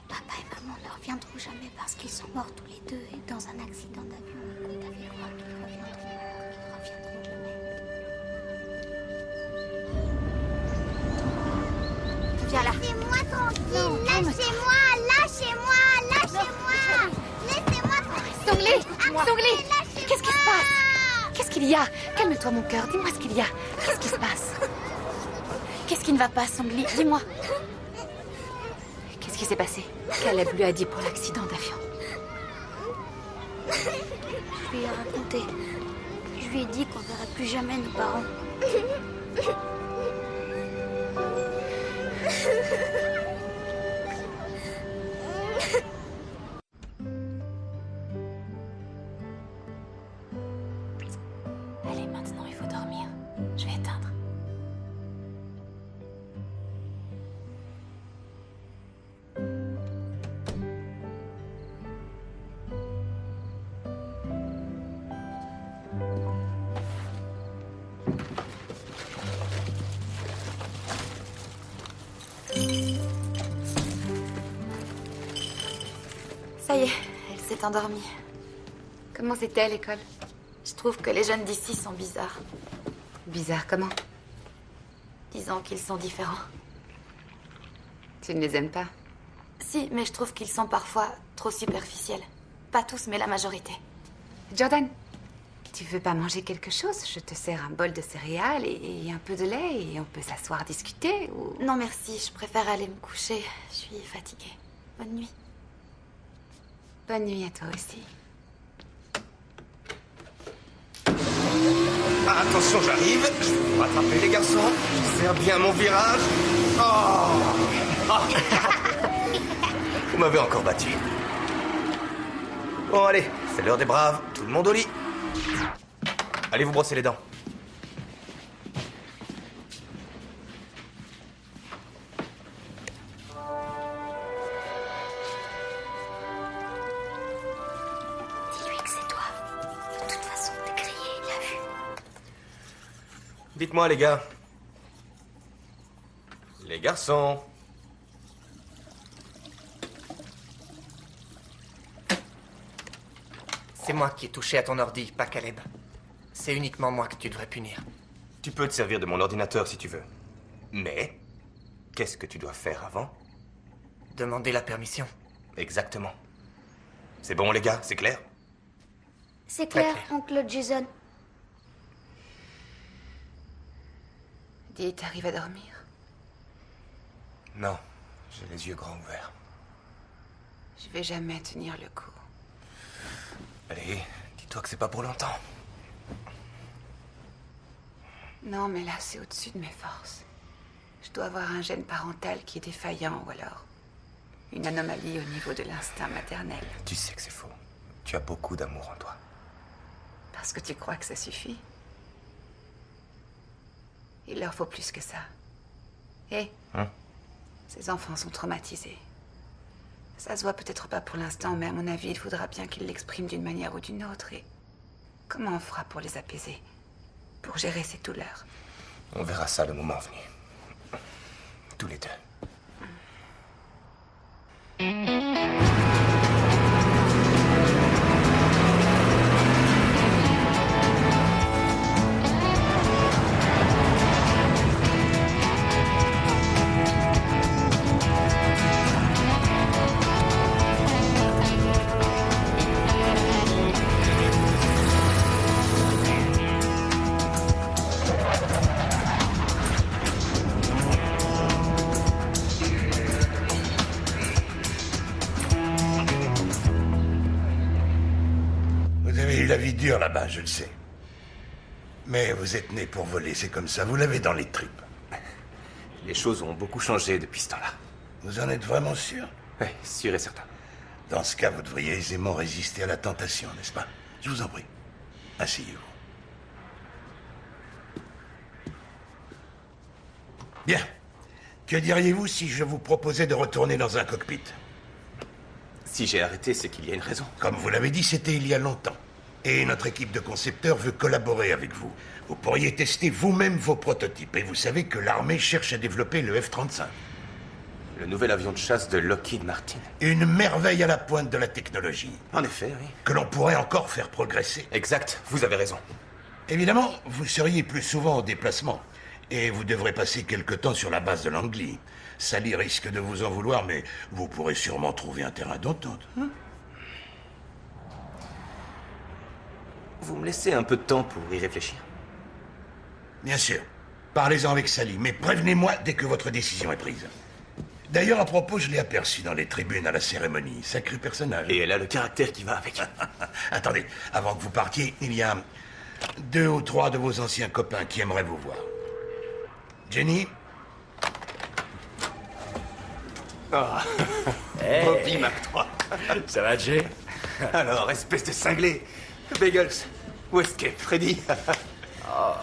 Papa et maman ne reviendront jamais parce qu'ils sont morts tous les deux et dans un accident d'avion. On t'avait croire qu'ils reviendront jamais. Viens là. Laissez-moi tranquille. Lâchez-moi, lâchez-moi, lâchez-moi. Laissez-moi tranquille. Songli! Qu'est-ce qui se passe? Qu'est-ce qu'il y a? Calme-toi, mon cœur. Dis-moi ce qu'il y a. Qu'est-ce qui se passe? Qu'est-ce qui ne va pas, Songli? Dis-moi. Qu'est-ce qui s'est passé? Caleb lui a dit pour l'accident d'avion. Je lui ai raconté. Je lui ai dit qu'on verrait plus jamais nos parents. Allez, maintenant, il faut dormir. Je vais éteindre. Ça y est, elle s'est endormie. Comment c'était à l'école? Je trouve que les jeunes d'ici sont bizarres. Bizarre, comment? Disons qu'ils sont différents. Tu ne les aimes pas? Si, mais je trouve qu'ils sont parfois trop superficiels. Pas tous, mais la majorité. Jordan, tu veux pas manger quelque chose? Je te sers un bol de céréales et un peu de lait et on peut s'asseoir discuter ou... Non, merci, je préfère aller me coucher. Je suis fatiguée. Bonne nuit. Bonne nuit à toi aussi. Ah, attention, j'arrive. Je vais vous rattraper, les garçons. Je serre bien mon virage. Oh. Vous m'avez encore battu. Bon, allez, c'est l'heure des braves. Tout le monde au lit. Allez vous brosser les dents. Dis-lui que c'est toi. De toute façon, t'es crié, il l'a vu. Dites-moi, les gars. Les garçons. C'est moi qui ai touché à ton ordi, pas Caleb. C'est uniquement moi que tu devrais punir. Tu peux te servir de mon ordinateur si tu veux. Mais, qu'est-ce que tu dois faire avant? Demander la permission. Exactement. C'est bon, les gars, c'est clair? C'est clair, oncle Jason. Dis, t'arrives à dormir? Non, j'ai les yeux grands ouverts. Je vais jamais tenir le coup. Allez, dis-toi que c'est pas pour longtemps. Non, mais là, c'est au-dessus de mes forces. Je dois avoir un gène parental qui est défaillant ou alors une anomalie au niveau de l'instinct maternel. Tu sais que c'est faux. Tu as beaucoup d'amour en toi. Parce que tu crois que ça suffit? Il leur faut plus que ça. Hé, ces enfants sont traumatisés. Ça se voit peut-être pas pour l'instant, mais à mon avis, il faudra bien qu'ils l'expriment d'une manière ou d'une autre. Et comment on fera pour les apaiser? Pour gérer ces douleurs? On verra ça le moment venu. Tous les deux. vie dure là-bas, je le sais. Mais vous êtes né pour voler, c'est comme ça, vous l'avez dans les tripes. Les choses ont beaucoup changé depuis ce temps-là. Vous en êtes vraiment sûr? Oui, sûr et certain. Dans ce cas, vous devriez aisément résister à la tentation, n'est-ce pas? Je vous en prie. Asseyez-vous. Bien. Que diriez-vous si je vous proposais de retourner dans un cockpit? Si j'ai arrêté, c'est qu'il y a une raison. Comme vous l'avez dit, c'était il y a longtemps. Et notre équipe de concepteurs veut collaborer avec vous. Vous pourriez tester vous-même vos prototypes. Et vous savez que l'armée cherche à développer le F-35. Le nouvel avion de chasse de Lockheed Martin. Une merveille à la pointe de la technologie. En effet, oui. Que l'on pourrait encore faire progresser. Exact, vous avez raison. Évidemment, vous seriez plus souvent en déplacement. Et vous devrez passer quelque temps sur la base de Langley. Sally risque de vous en vouloir, mais vous pourrez sûrement trouver un terrain d'entente. Vous me laissez un peu de temps pour y réfléchir? Bien sûr. Parlez-en avec Sally, mais prévenez-moi dès que votre décision est prise. D'ailleurs, à propos, je l'ai aperçue dans les tribunes à la cérémonie. Sacré personnage. Et elle a le caractère qui va avec. Attendez, avant que vous partiez, il y a 2 ou 3 de vos anciens copains qui aimeraient vous voir. Jenny? Hey. Bobby Mac 3. Ça va, Jay? Alors, espèce de cinglé. Bagels. Westcape, Freddy. Oh,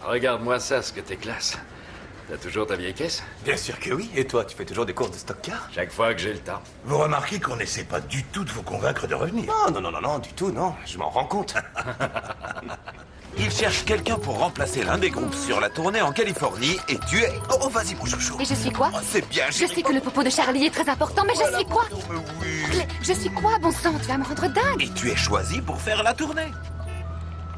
regarde-moi ça, ce que t'es classe. T'as toujours ta vieille caisse? Bien sûr que oui. Et toi, tu fais toujours des courses de stock car? Chaque fois que j'ai le temps. Vous remarquez qu'on n'essaie pas du tout de vous convaincre de revenir. Non, du tout, non. Je m'en rends compte. Il cherche quelqu'un pour remplacer l'un des groupes sur la tournée en Californie et tu es... Oh, vas-y, mon chouchou. Et je suis quoi? Oh, c'est bien, Je sais que le popo de Charlie est très important, mais je suis quoi? Je suis quoi, bon sang? Tu vas me rendre dingue. Et tu es choisi pour faire la tournée.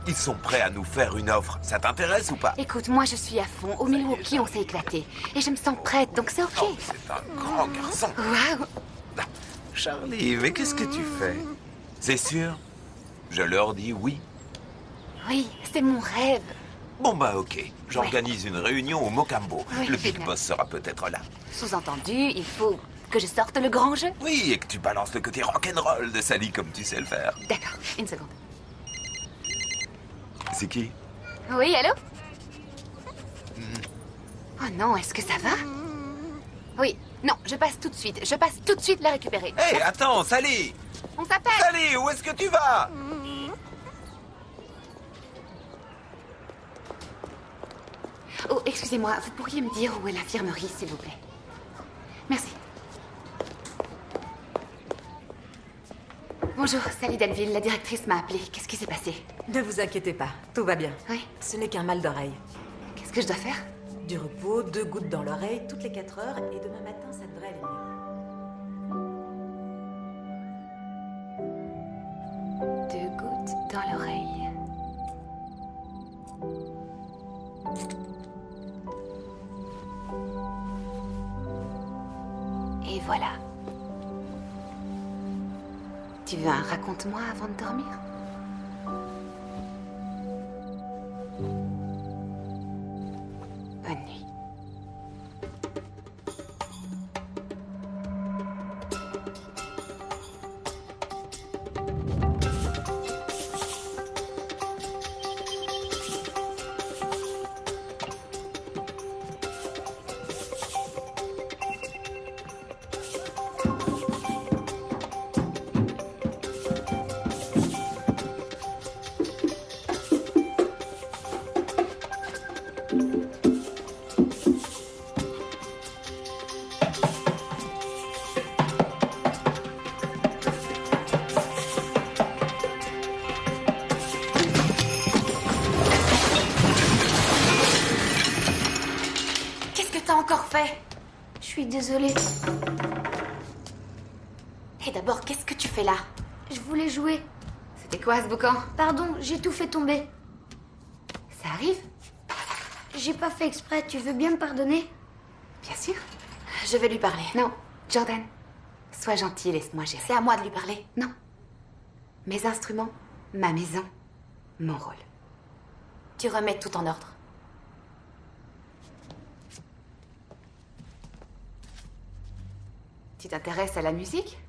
Ils sont prêts à nous faire une offre. Ça t'intéresse ou pas? Écoute, moi je suis à fond. Au Milwaukee, on s'est éclaté. Et je me sens prête, donc c'est ok. Oh, c'est un grand garçon. Waouh. Charlie, mais qu'est-ce que tu fais? C'est sûr? Je leur dis oui. Oui, c'est mon rêve. Bon bah ok, j'organise une réunion au Mocambo. Oui, Le Big génial. Boss sera peut-être là. Sous-entendu, il faut que je sorte le grand jeu. Oui, et que tu balances le côté rock'n'roll de Sally comme tu sais le faire. D'accord, une seconde. C'est qui? Oui, allô? Oh non, est-ce que ça va? Oui, non, je passe tout de suite. Je passe tout de suite la récupérer. Hé, attends, Sally! On s'appelle! Sally, où est-ce que tu vas? Oh, excusez-moi, vous pourriez me dire où est l'infirmerie, s'il vous plaît? Merci. Bonjour, Sally Danville, la directrice m'a appelée. Qu'est-ce qui s'est passé? Ne vous inquiétez pas, tout va bien. Oui. Ce n'est qu'un mal d'oreille. Qu'est-ce que je dois faire? Du repos, 2 gouttes dans l'oreille toutes les 4 heures et demain matin, ça devrait aller mieux. 2 gouttes dans l'oreille. Et voilà. Tu veux un raconte-moi avant de dormir? Bonne nuit. Encore fait? Je suis désolée. Et d'abord, qu'est-ce que tu fais là? Je voulais jouer. C'était quoi ce boucan? Pardon, j'ai tout fait tomber. Ça arrive? J'ai pas fait exprès, tu veux bien me pardonner? Bien sûr. Je vais lui parler. Non, Jordan. Sois gentil, laisse-moi gérer. C'est à moi de lui parler. Non. Mes instruments, ma maison, mon rôle. Tu remets tout en ordre. Tu t'intéresses à la musique?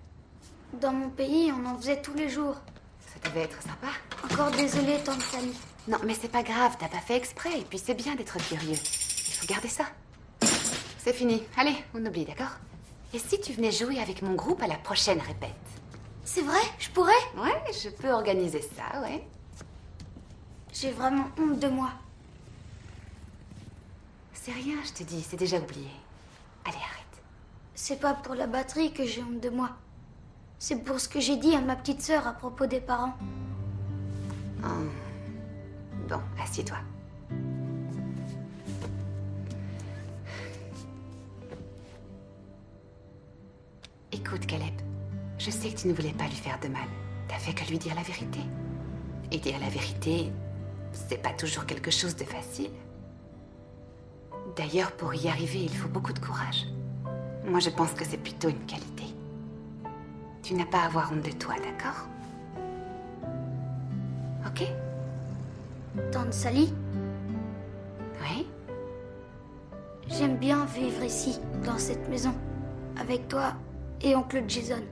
Dans mon pays, on en faisait tous les jours. Ça devait être sympa. Encore désolée, tante Sally. Non, mais c'est pas grave, t'as pas fait exprès. Et puis c'est bien d'être curieux. Il faut garder ça. C'est fini. Allez, on oublie, d'accord? Et si tu venais jouer avec mon groupe à la prochaine répète? C'est vrai? Je pourrais? Ouais, je peux organiser ça, ouais. J'ai vraiment honte de moi. C'est rien, je te dis, c'est déjà oublié. Allez, arrête. C'est pas pour la batterie que j'ai honte de moi. C'est pour ce que j'ai dit à ma petite sœur à propos des parents. Oh. Bon, assieds-toi. Écoute, Caleb, je sais que tu ne voulais pas lui faire de mal. T'as fait que lui dire la vérité. Et dire la vérité, c'est pas toujours quelque chose de facile. D'ailleurs, pour y arriver, il faut beaucoup de courage. Moi, je pense que c'est plutôt une qualité. Tu n'as pas à avoir honte de toi, d'accord? Ok? Tante Sally? Oui? J'aime bien vivre ici, dans cette maison, avec toi et oncle Jason.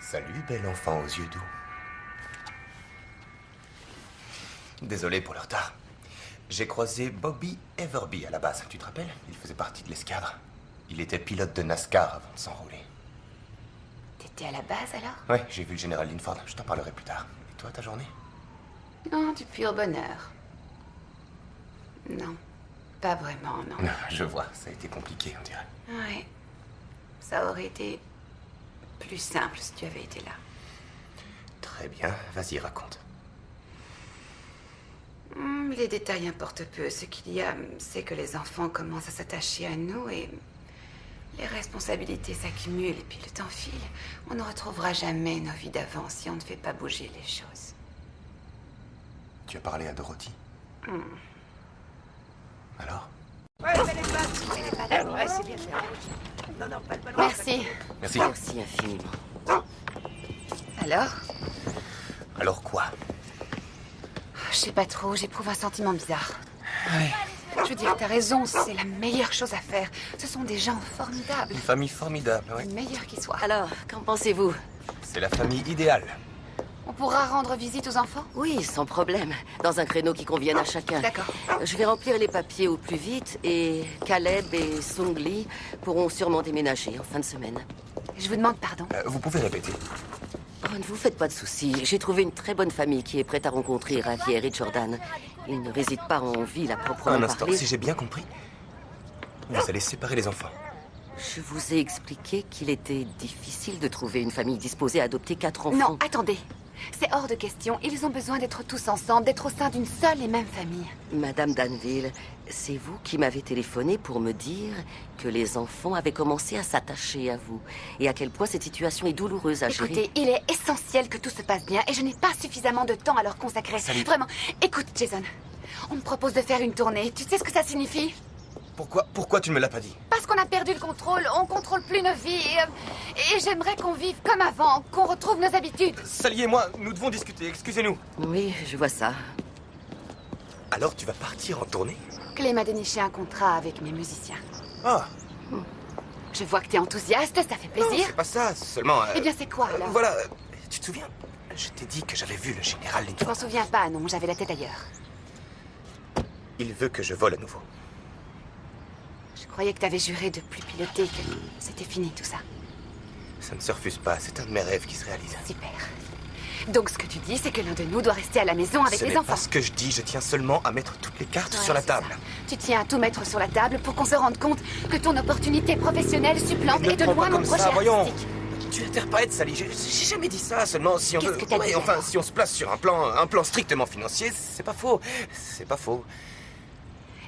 Salut, bel enfant aux yeux doux. Désolé pour le retard. J'ai croisé Bobby Everby à la base, tu te rappelles? Il faisait partie de l'escadre. Il était pilote de NASCAR avant de s'enrôler. T'étais à la base, alors? Ouais, j'ai vu le général Linford, je t'en parlerai plus tard. Et toi, ta journée? Non, du pur bonheur. Non, pas vraiment, non. Non, je vois, ça a été compliqué, on dirait. Ouais, ça aurait été plus simple si tu avais été là. Très bien, vas-y, raconte. Les détails importent peu. Ce qu'il y a, c'est que les enfants commencent à s'attacher à nous et les responsabilités s'accumulent et puis le temps file. On ne retrouvera jamais nos vies d'avant si on ne fait pas bouger les choses. Tu as parlé à Dorothy? Alors? Ouais, mets les pattes. Ouais, c'est bien fait. Non, non, pas le ballon. Merci. Merci. Merci infiniment. Alors? Alors quoi? Je sais pas trop, j'éprouve un sentiment bizarre. Ouais. Je veux dire, t'as raison, c'est la meilleure chose à faire. Ce sont des gens formidables. Une famille formidable, oui. Le meilleur qui soit. Alors, qu'en pensez-vous? C'est la famille idéale. On pourra rendre visite aux enfants? Oui, sans problème. Dans un créneau qui convienne à chacun. D'accord. Je vais remplir les papiers au plus vite et Caleb et Sungli pourront sûrement déménager en fin de semaine. Je vous demande pardon. Vous pouvez répéter? Oh, ne vous faites pas de soucis. J'ai trouvé une très bonne famille qui est prête à rencontrer Javier et Jordan. Ils ne résident pas en ville à proprement Un instant, parler. si j'ai bien compris, vous allez séparer les enfants. Je vous ai expliqué qu'il était difficile de trouver une famille disposée à adopter 4 enfants. Non, attendez. C'est hors de question. Ils ont besoin d'être tous ensemble, d'être au sein d'une seule et même famille. Madame Danville, c'est vous qui m'avez téléphoné pour me dire que les enfants avaient commencé à s'attacher à vous et à quel point cette situation est douloureuse à gérer. Écoutez, il est essentiel que tout se passe bien et je n'ai pas suffisamment de temps à leur consacrer. Salut. Vraiment. Écoute, Jason, on me propose de faire une tournée. Tu sais ce que ça signifie? Pourquoi tu ne me l'as pas dit? Parce qu'on a perdu le contrôle, on contrôle plus nos vies et j'aimerais qu'on vive comme avant, qu'on retrouve nos habitudes. Sally et moi, nous devons discuter, excusez-nous. Oui, je vois ça. Alors tu vas partir en tournée? Clé m'a déniché un contrat avec mes musiciens. Ah. Je vois que t'es enthousiaste, ça fait Non, plaisir. c'est pas ça, seulement... Eh bien, c'est quoi, alors? Voilà, tu te souviens? Je t'ai dit que j'avais vu le général Je Linford. m'en souviens pas, non, j'avais la tête ailleurs. Il veut que je vole à nouveau. Je croyais que t'avais juré de plus piloter, que c'était fini tout ça. Ça ne se refuse pas, c'est un de mes rêves qui se réalise. Super. Donc ce que tu dis, c'est que l'un de nous doit rester à la maison avec Ce les n'est enfants. pas ce que je dis, je tiens seulement à mettre toutes les cartes Ouais, sur la c'est table. ça. Tu tiens à tout mettre sur la table pour qu'on se rende compte que ton opportunité professionnelle supplante et de prends loin pas mon comme projet ça, voyons. artistique. Tu interprètes, Sally, j'ai jamais dit ça, seulement si on Qu'est-ce veut... que t'as dit, enfin, alors si on se place sur un plan strictement financier, c'est pas faux. C'est pas faux.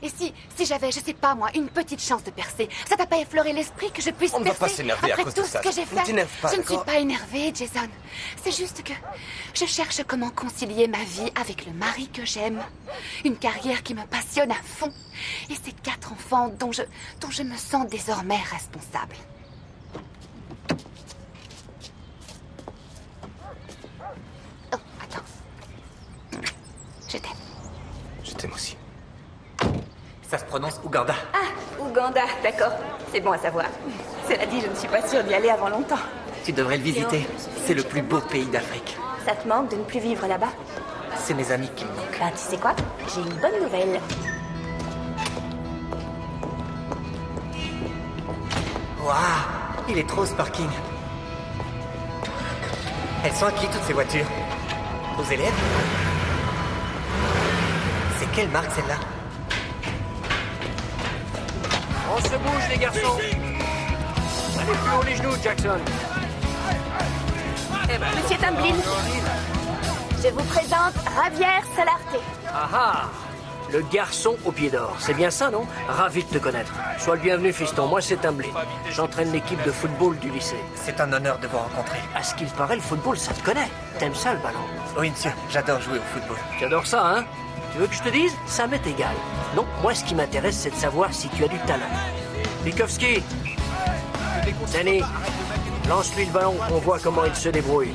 Et si j'avais, je sais pas moi, une petite chance de percer, ça t'a pas effleuré l'esprit que je puisse On ne va percer pas s'énerver à après cause tout de ça. ce que j'ai Ne fait? t'énerve pas, Je ne suis d'accord? pas énervée, Jason. C'est juste que je cherche comment concilier ma vie avec le mari que j'aime, une carrière qui me passionne à fond, et ces 4 enfants dont je me sens désormais responsable. Oh, attends. Je t'aime. Je t'aime aussi. Ça se prononce Ouganda. Ah, Ouganda, d'accord. C'est bon à savoir. Cela dit, je ne suis pas sûre d'y aller avant longtemps. Tu devrais le visiter. C'est le plus beau pays d'Afrique. Ça te manque de ne plus vivre là-bas? C'est mes amis qui me manquent. Bah, tu sais quoi? J'ai une bonne nouvelle. Waouh, il est trop ce parking. Elles sont à qui toutes ces voitures? Aux élèves? C'est quelle marque celle-là? On se bouge, les garçons. Allez plus haut les genoux, Jackson. Monsieur Tamblin, je vous présente Javier Solarte. Ah ah, le garçon au pied d'or. C'est bien ça, non? Ravi de te connaître. Sois le bienvenu, fiston. Moi, c'est Tamblin. J'entraîne l'équipe de football du lycée. C'est un honneur de vous rencontrer. À ce qu'il paraît, le football, ça te connaît. T'aimes ça, le ballon? Oui, monsieur, j'adore jouer au football. Tu adores ça, hein? Tu veux que je te dise? Ça m'est égal. Non, moi, ce qui m'intéresse, c'est de savoir si tu as du talent. Bikowski, Danny, lance-lui le ballon, on voit comment il se débrouille.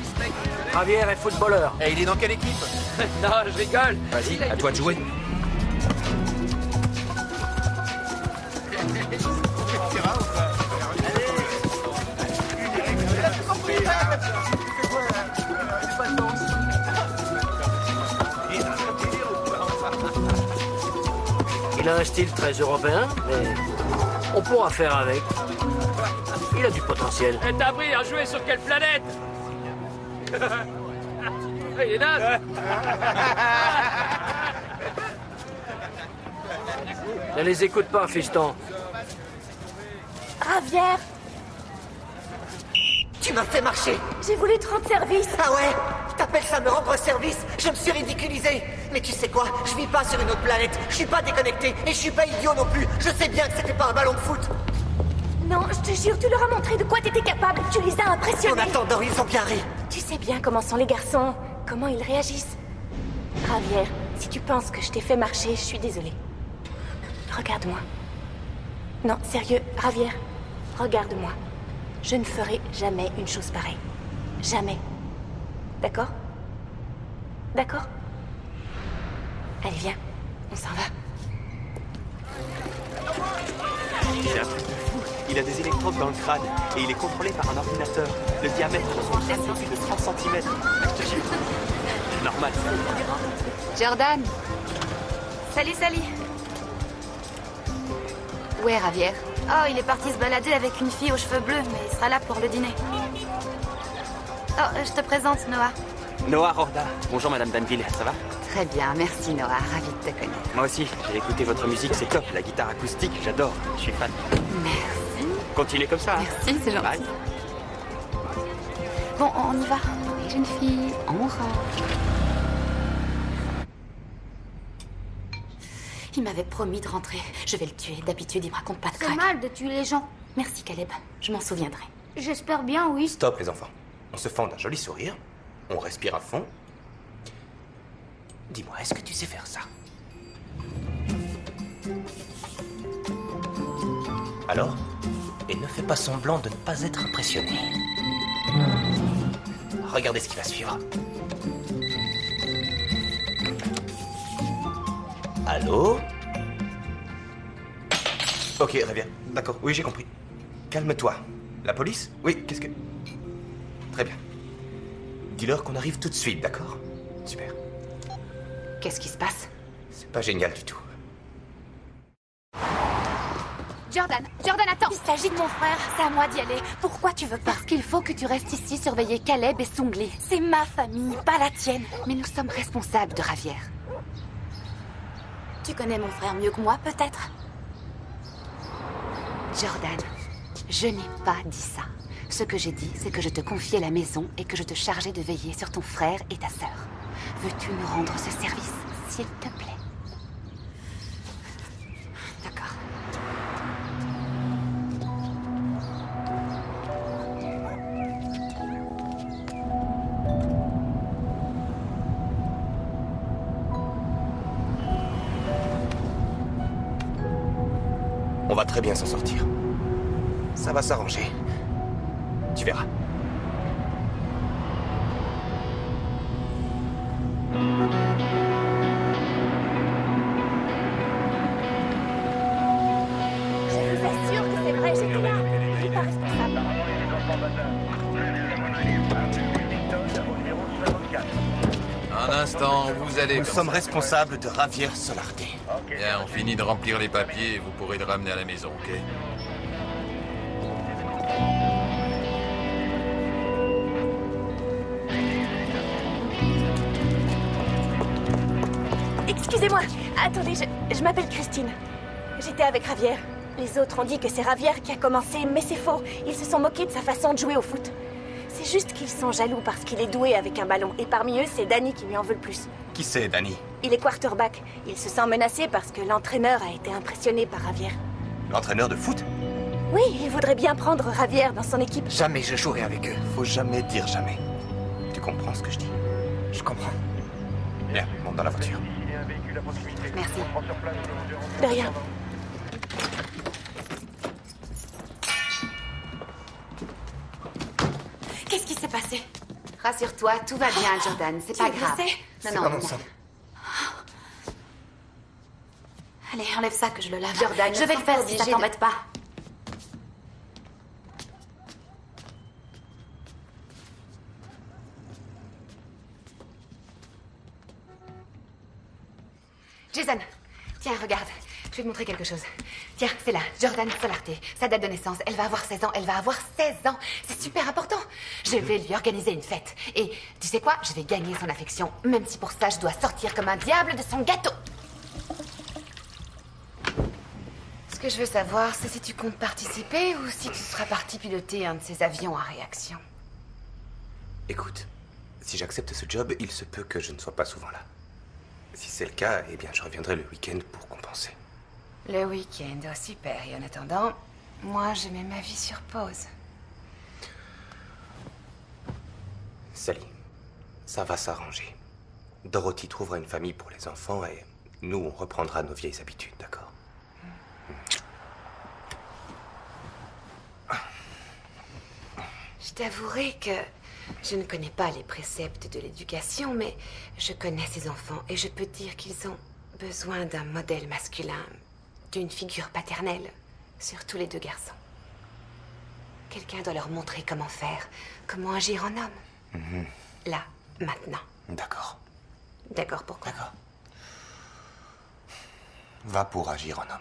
Javier est footballeur. Et il est dans quelle équipe? Non, je rigole. Vas-y, à toi de jouer. Il a un style très européen, mais on pourra faire avec. Il a du potentiel. Et t'as appris à jouer sur quelle planète? Il est naze. Ne les écoute pas, fiston. Javier, Tu m'as fait marcher. j'ai voulu te rendre service. Ah ouais? T'appelles ça me rendre service? Je me suis ridiculisé. Mais tu sais quoi? Je vis pas sur une autre planète. Je suis pas déconnecté. Et je suis pas idiot non plus. Je sais bien que c'était pas un ballon de foot. Non, je te jure, tu leur as montré de quoi t'étais capable. Tu les as impressionnés. En attendant, ils ont bien ri. Tu sais bien comment sont les garçons, comment ils réagissent. Javier, si tu penses que je t'ai fait marcher, je suis désolée. Regarde-moi. Non, sérieux, Javier, regarde-moi. Je ne ferai jamais une chose pareille. Jamais. D'accord? D'accord? Allez, viens, on s'en va. C'est un truc de fou. Il a des électrodes dans le crâne et il est contrôlé par un ordinateur. Le diamètre de son crâne fait plus de 30 cm. Je te jure. C'est normal. Jordan, Salut, Sally. où est Javier? Oh, il est parti se balader avec une fille aux cheveux bleus, mais il sera là pour le dîner. Oh, je te présente Noah. Noah Horda. Bonjour Madame Danville, ça va? Très bien, merci Noah, ravi de te connaître. Moi aussi, j'ai écouté votre musique, c'est top. La guitare acoustique, j'adore. Je suis fan. Merci. Continuez comme ça. Hein. Merci, c'est gentil. Bye. Bon, on y va. Oui, jeune fille, on range. Il m'avait promis de rentrer. Je vais le tuer. D'habitude, il me raconte pas de C'est crack. mal de tuer les gens. Merci, Caleb. Je m'en souviendrai. J'espère bien, oui. Stop, les enfants. On se fend d'un joli sourire. On respire à fond. Dis-moi, est-ce que tu sais faire ça? Alors? Et ne fais pas semblant de ne pas être impressionné. Regardez ce qui va suivre. Allô? Ok, très bien. D'accord, oui, j'ai compris. Calme-toi. La police? Oui, qu'est-ce que... Très bien. Dis-leur qu'on arrive tout de suite, d'accord? Super. Qu'est-ce qui se passe? C'est pas génial du tout. Jordan, attends. Il s'agit de mon frère. C'est à moi d'y aller. Pourquoi tu veux pas? Parce qu'il faut que tu restes ici surveiller Caleb et Sungli. C'est ma famille, pas la tienne. Mais nous sommes responsables de Javier. Tu connais mon frère mieux que moi, peut-être? Jordan, je n'ai pas dit ça. Ce que j'ai dit, c'est que je te confiais la maison et que je te chargeais de veiller sur ton frère et ta sœur. Veux-tu nous rendre ce service, s'il te plaît? On va très bien s'en sortir. Ça va s'arranger. Tu verras. Je vous assure que c'est vrai, j'étais là. Je suis pas responsable. Un instant, vous allez... Nous sommes responsables de Javier Solarte. Bien, on finit de remplir les papiers et vous pourrez le ramener à la maison, ok? Excusez-moi. Attendez, je m'appelle Christine. J'étais avec Javier. Les autres ont dit que c'est Javier qui a commencé, mais c'est faux. Ils se sont moqués de sa façon de jouer au foot. C'est juste qu'ils sont jaloux parce qu'il est doué avec un ballon. Et parmi eux, c'est Danny qui lui en veut le plus. Qui c'est, Danny? Il est quarterback. Il se sent menacé parce que l'entraîneur a été impressionné par Javier. L'entraîneur de foot? Oui, il voudrait bien prendre Javier dans son équipe. Jamais je jouerai avec eux. Faut jamais dire jamais. Tu comprends ce que je dis? Je comprends. Bien, monte dans la voiture. Merci. De rien. Qu'est-ce qui s'est passé? Rassure-toi, tout va bien, Jordan. C'est pas grave. C'est pas mon sang. Allez, enlève ça que je le lave. Jordan, je vais le faire si ça t'embête pas. Jason, tiens, regarde. Je vais te montrer quelque chose. Tiens, c'est là, Jordan Solarte. Sa date de naissance, elle va avoir 16 ans. Elle va avoir 16 ans. C'est super important. Je vais lui organiser une fête. Et tu sais quoi? Je vais gagner son affection. Même si pour ça, je dois sortir comme un diable de son gâteau. Ce que je veux savoir, c'est si tu comptes participer ou si tu seras parti piloter un de ces avions à réaction. Écoute, si j'accepte ce job, il se peut que je ne sois pas souvent là. Si c'est le cas, eh bien, je reviendrai le week-end pour compenser. Le week-end, oh super. Et en attendant, moi, je mets ma vie sur pause. Sally, ça va s'arranger. Dorothy trouvera une famille pour les enfants et nous, on reprendra nos vieilles habitudes, d'accord? Je t'avouerai que je ne connais pas les préceptes de l'éducation, mais je connais ces enfants et je peux dire qu'ils ont besoin d'un modèle masculin, d'une figure paternelle, surtout les deux garçons. Quelqu'un doit leur montrer comment faire, comment agir en homme. Là, maintenant. D'accord. D'accord, pourquoi? D'accord. Va pour agir en homme.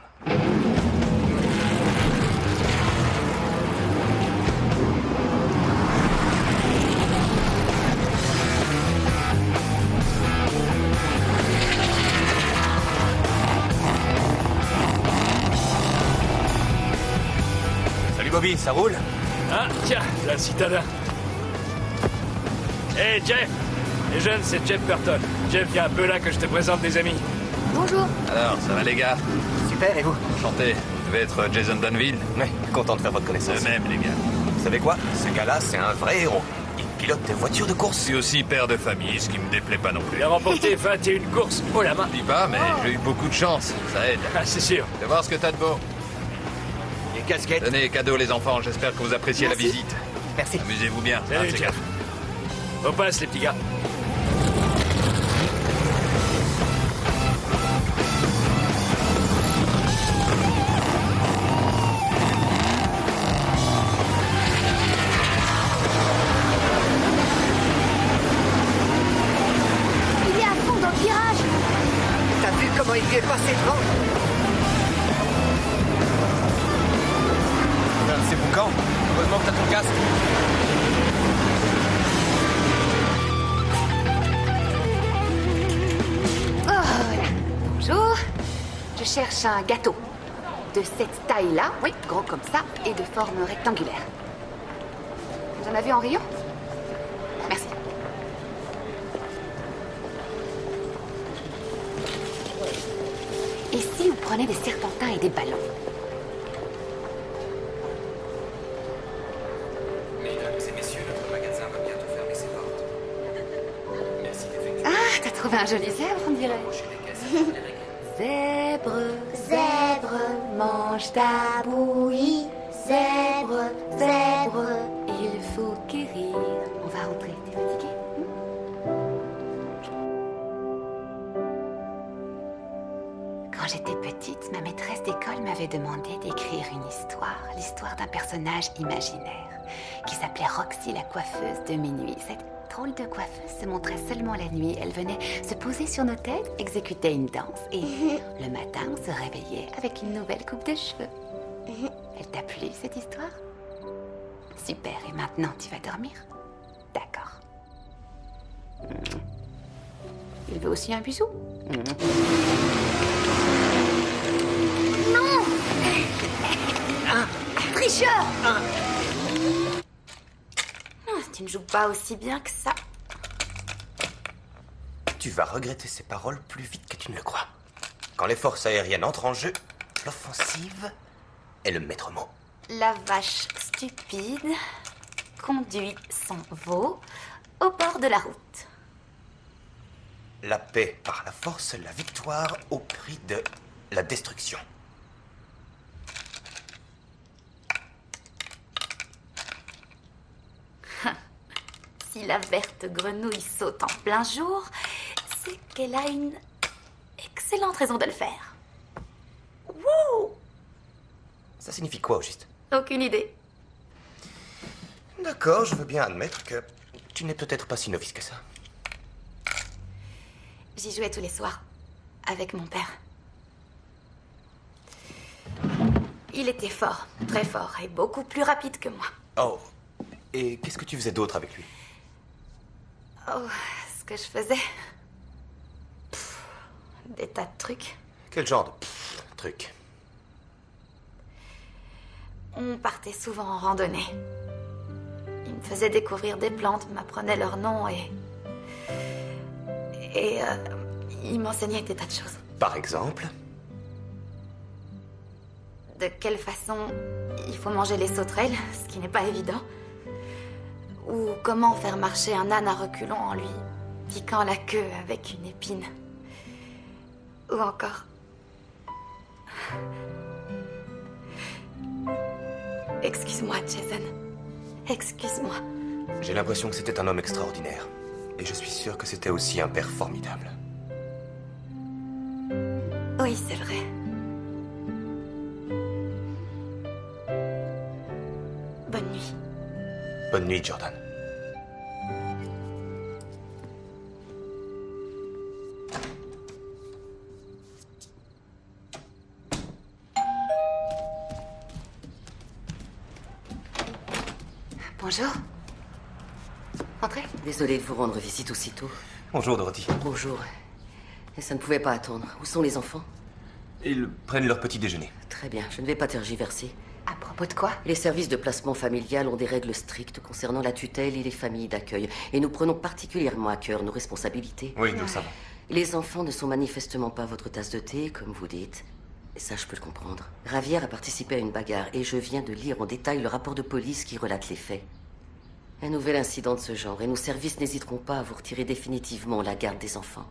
Salut Bobby, ça roule? Ah, tiens, c'est un citadin. Hé, Jeff! Les jeunes, c'est Jeff Burton. Jeff, viens un peu là que je te présente des amis. Bonjour. Alors, ça va les gars? Super, et vous? Enchanté. Vous devez être Jason Danville? Ouais, content de faire votre connaissance. De même, les gars. Vous savez quoi? Ce gars-là, c'est un vrai héros. Il pilote des voitures de course. Je suis aussi père de famille, ce qui me déplaît pas non plus. Il a remporté 21 courses. Oh la main! Je dis pas, mais j'ai eu beaucoup de chance. Ça aide. Ah, c'est sûr. Fais voir ce que t'as de beau. Les casquettes. Tenez, cadeau les enfants. J'espère que vous appréciez la visite. Merci. Amusez-vous bien. Salut, c'est Jeff. On passe, les petits gars. Il est à fond dans le virage. T'as vu comment il lui est passé devant? C'est boucan. Heureusement que t'as ton casque. Oh, voilà. Bonjour. Je cherche un gâteau. De cette taille-là, oui, gros comme ça, et de forme rectangulaire. Vous en avez en rayon? Merci. Et si vous prenez des serpentins et des ballons? Mesdames et messieurs, notre magasin va bientôt fermer ses portes. Merci d'effectuer. Ah, t'as trouvé un joli zèbre, on dirait. Zèbre, Zèbre, mange ta bouillie. Zèbre, zèbre, il faut guérir. On va rentrer, t'es fatiguée? Quand j'étais petite, ma maîtresse d'école m'avait demandé d'écrire une histoire, l'histoire d'un personnage imaginaire, qui s'appelait Roxy la coiffeuse de minuit. Cette drôle de coiffeuse se montrait seulement la nuit. Elle venait se poser sur nos têtes, exécutait une danse, et le matin, on se réveillait avec une nouvelle coupe de cheveux. Elle t'a plu, cette histoire? Super, et maintenant tu vas dormir? D'accord. Il veut aussi un bisou? Non! Tricheur! Tu ne joues pas aussi bien que ça. Tu vas regretter ces paroles plus vite que tu ne le crois. Quand les forces aériennes entrent en jeu, l'offensive est le maître mot. La vache stupide conduit son veau au bord de la route. La paix par la force, la victoire au prix de la destruction. Si la verte grenouille saute en plein jour, c'est qu'elle a une excellente raison de le faire. Wouh! Ça signifie quoi au juste? Aucune idée. D'accord, je veux bien admettre que tu n'es peut-être pas si novice que ça. J'y jouais tous les soirs, avec mon père. Il était fort, très fort, et beaucoup plus rapide que moi. Oh, et qu'est-ce que tu faisais d'autre avec lui? Oh, ce que je faisais... des tas de trucs. Quel genre de truc? On partait souvent en randonnée. Il me faisait découvrir des plantes, m'apprenait leurs noms et il m'enseignait des tas de choses. Par exemple? De quelle façon il faut manger les sauterelles, ce qui n'est pas évident. Ou comment faire marcher un âne à reculons en lui piquant la queue avec une épine. Ou encore... Excuse-moi, Jason. Excuse-moi. J'ai l'impression que c'était un homme extraordinaire. Et je suis sûr que c'était aussi un père formidable. Oui, c'est vrai. Bonne nuit. Bonne nuit, Jordan. Bonjour. Entrez. Désolée de vous rendre visite aussitôt. Bonjour, Dorothy. Bonjour. Et ça ne pouvait pas attendre. Où sont les enfants? Ils prennent leur petit déjeuner. Très bien, je ne vais pas tergiverser. À propos de quoi? Les services de placement familial ont des règles strictes concernant la tutelle et les familles d'accueil. Et nous prenons particulièrement à cœur nos responsabilités. Oui, nous le savons. Les enfants ne sont manifestement pas votre tasse de thé, comme vous dites. Et ça, je peux le comprendre. Ravière a participé à une bagarre et je viens de lire en détail le rapport de police qui relate les faits. Un nouvel incident de ce genre et nos services n'hésiteront pas à vous retirer définitivement la garde des enfants.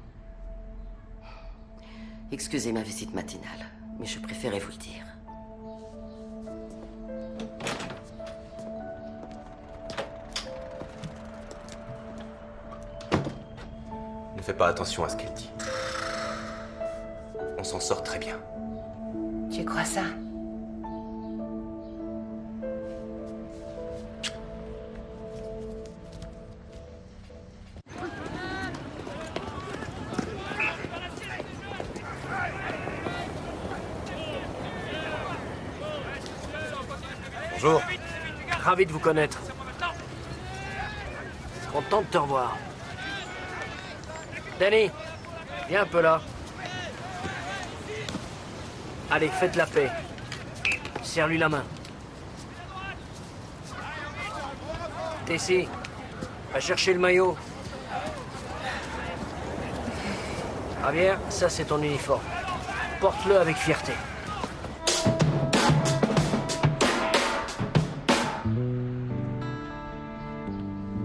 Excusez ma visite matinale, mais je préférais vous le dire. Ne fais pas attention à ce qu'elle dit. On s'en sort très bien. Tu crois ça? Bonjour. Ravi de vous connaître. Content de te revoir. Danny, viens un peu là. Allez, faites la paix. Serre-lui la main. Tessie, va chercher le maillot. Javier, ça c'est ton uniforme. Porte-le avec fierté.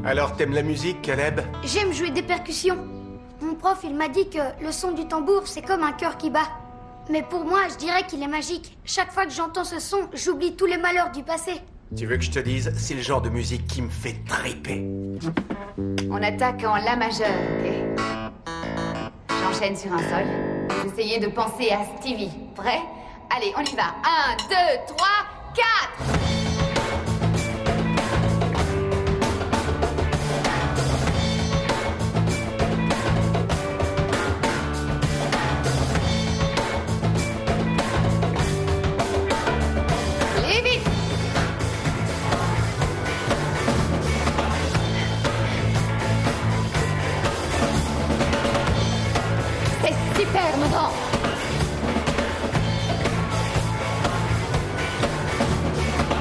Alors, t'aimes la musique, Caleb? J'aime jouer des percussions. Mon prof, il m'a dit que le son du tambour, c'est comme un cœur qui bat. Mais pour moi, je dirais qu'il est magique. Chaque fois que j'entends ce son, j'oublie tous les malheurs du passé. Tu veux que je te dise, c'est le genre de musique qui me fait triper. On attaque en La majeur, ok? J'enchaîne sur un sol. Vous essayez de penser à Stevie. Prêt? Allez, on y va. 1, 2, 3, 4! Super, mon grand!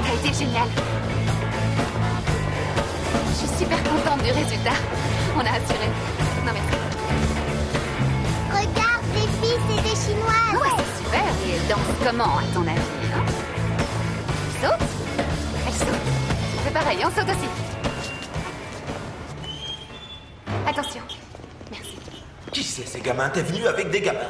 T'as été génial. Je suis super contente du résultat. On a assuré. Non, mais... Regarde, les filles, c'est des Chinoises. Ouais, c'est super. Et elles dansent comment, à ton avis, hein? Elles sautent? Elles sautent. On fait pareil, on saute aussi. Attention. Qui c'est ces gamins? T'es venu avec des gamins?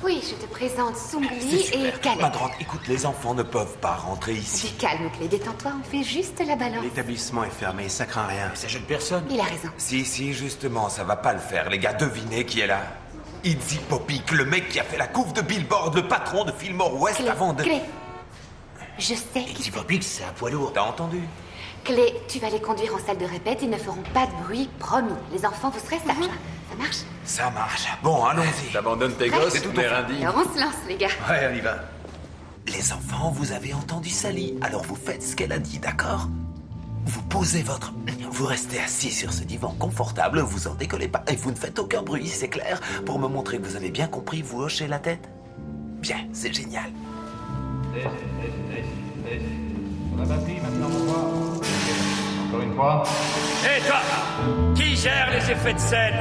Oui, je te présente Sungli et Caleb. Ma grande, écoute, les enfants ne peuvent pas rentrer ici. Du calme, Clé, détends-toi, on fait juste la balance. L'établissement est fermé, ça craint rien. Ça gêne personne. Il a raison. Si, justement, ça va pas le faire. Les gars, devinez qui est là. Izzy Popik, le mec qui a fait la couve de Billboard, le patron de Fillmore West avant de... Clé, je sais Izzy Popik, c'est un poids lourd. T'as entendu? Clé, tu vas les conduire en salle de répète, ils ne feront pas de bruit, promis. Les enfants, vous serez sages. Ça marche? Ça marche. Bon, allons-y. T'abandonnes tes Ouais. gosses, C'est tout mère au indigne. Alors on se lance, les gars. Ouais, on y va. Les enfants, vous avez entendu Sally, alors vous faites ce qu'elle a dit, d'accord? Vous posez votre... Vous restez assis sur ce divan confortable, vous en décollez pas, et vous ne faites aucun bruit, c'est clair? Pour me montrer que vous avez bien compris, vous hochez la tête? Bien, c'est génial. On a battu, maintenant on voit. Encore une fois. Hé, toi! Qui gère les effets de scène?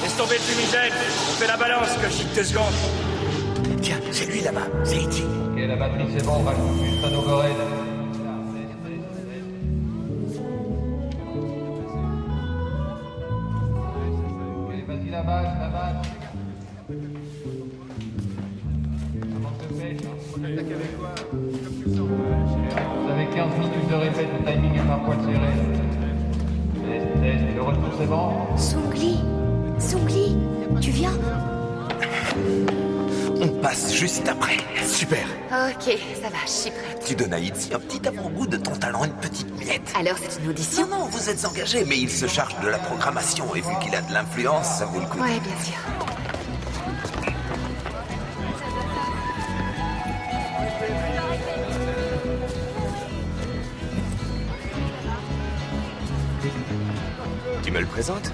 Laisse tomber le fumigène. On fait la balance, que je chic 2 secondes. Tiens, c'est lui là-bas, c'est Izzy. Ok, la batterie c'est bon, on va juste à nos gorèdes. Ok, vas-y la base, la base. Vous avez 15 minutes de répète, le timing est parfois serré. Test, le retour c'est bon? Sungli, tu viens? On passe juste après. Super. Ok, ça va, je suis prête. Tu donnes à Izzy un petit avant-goût de ton talent, une petite miette. Alors c'est une audition? Non, vous êtes engagé, mais il se charge de la programmation, et vu qu'il a de l'influence, ça vaut le coup. Ouais, bien sûr. Tu me le présentes?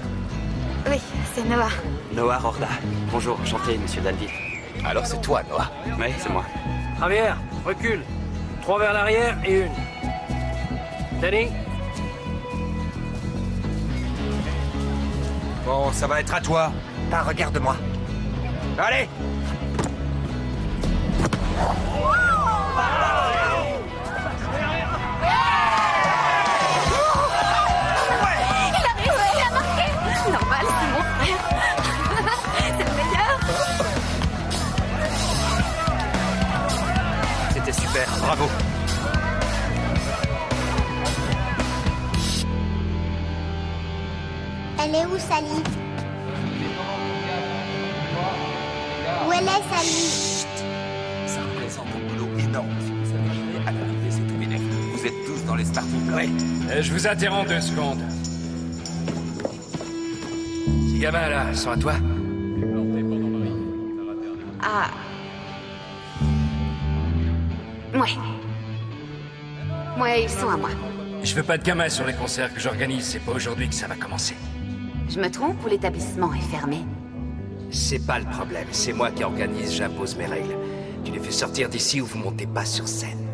Oui, c'est Noah. Noah Rorda. Bonjour, enchanté, monsieur Dalville. Alors c'est toi, Noah? Oui, c'est moi. Javier, recule. 3 vers l'arrière et 1. Danny? Bon, ça va être à toi. Ah, regarde-moi. Allez! Il a marqué! Normal, c'est mon frère. C'est le meilleur. C'était super, bravo. Elle est où, Sally? Où elle est, Sally? Ça représente un boulot énorme. Si vous savez jouer, à l'arrivée, c'est tout bénef. Vous êtes tous dans les starting blocks. Je vous interromps 2 secondes. Ces gamins là, sont à toi? Ah. Ouais. Ouais, ils sont à moi. Je veux pas de gamins sur les concerts que j'organise, c'est pas aujourd'hui que ça va commencer. Je me trompe ou l'établissement est fermé? C'est pas le problème, c'est moi qui organise, j'impose mes règles. Tu les fais sortir d'ici ou vous montez pas sur scène.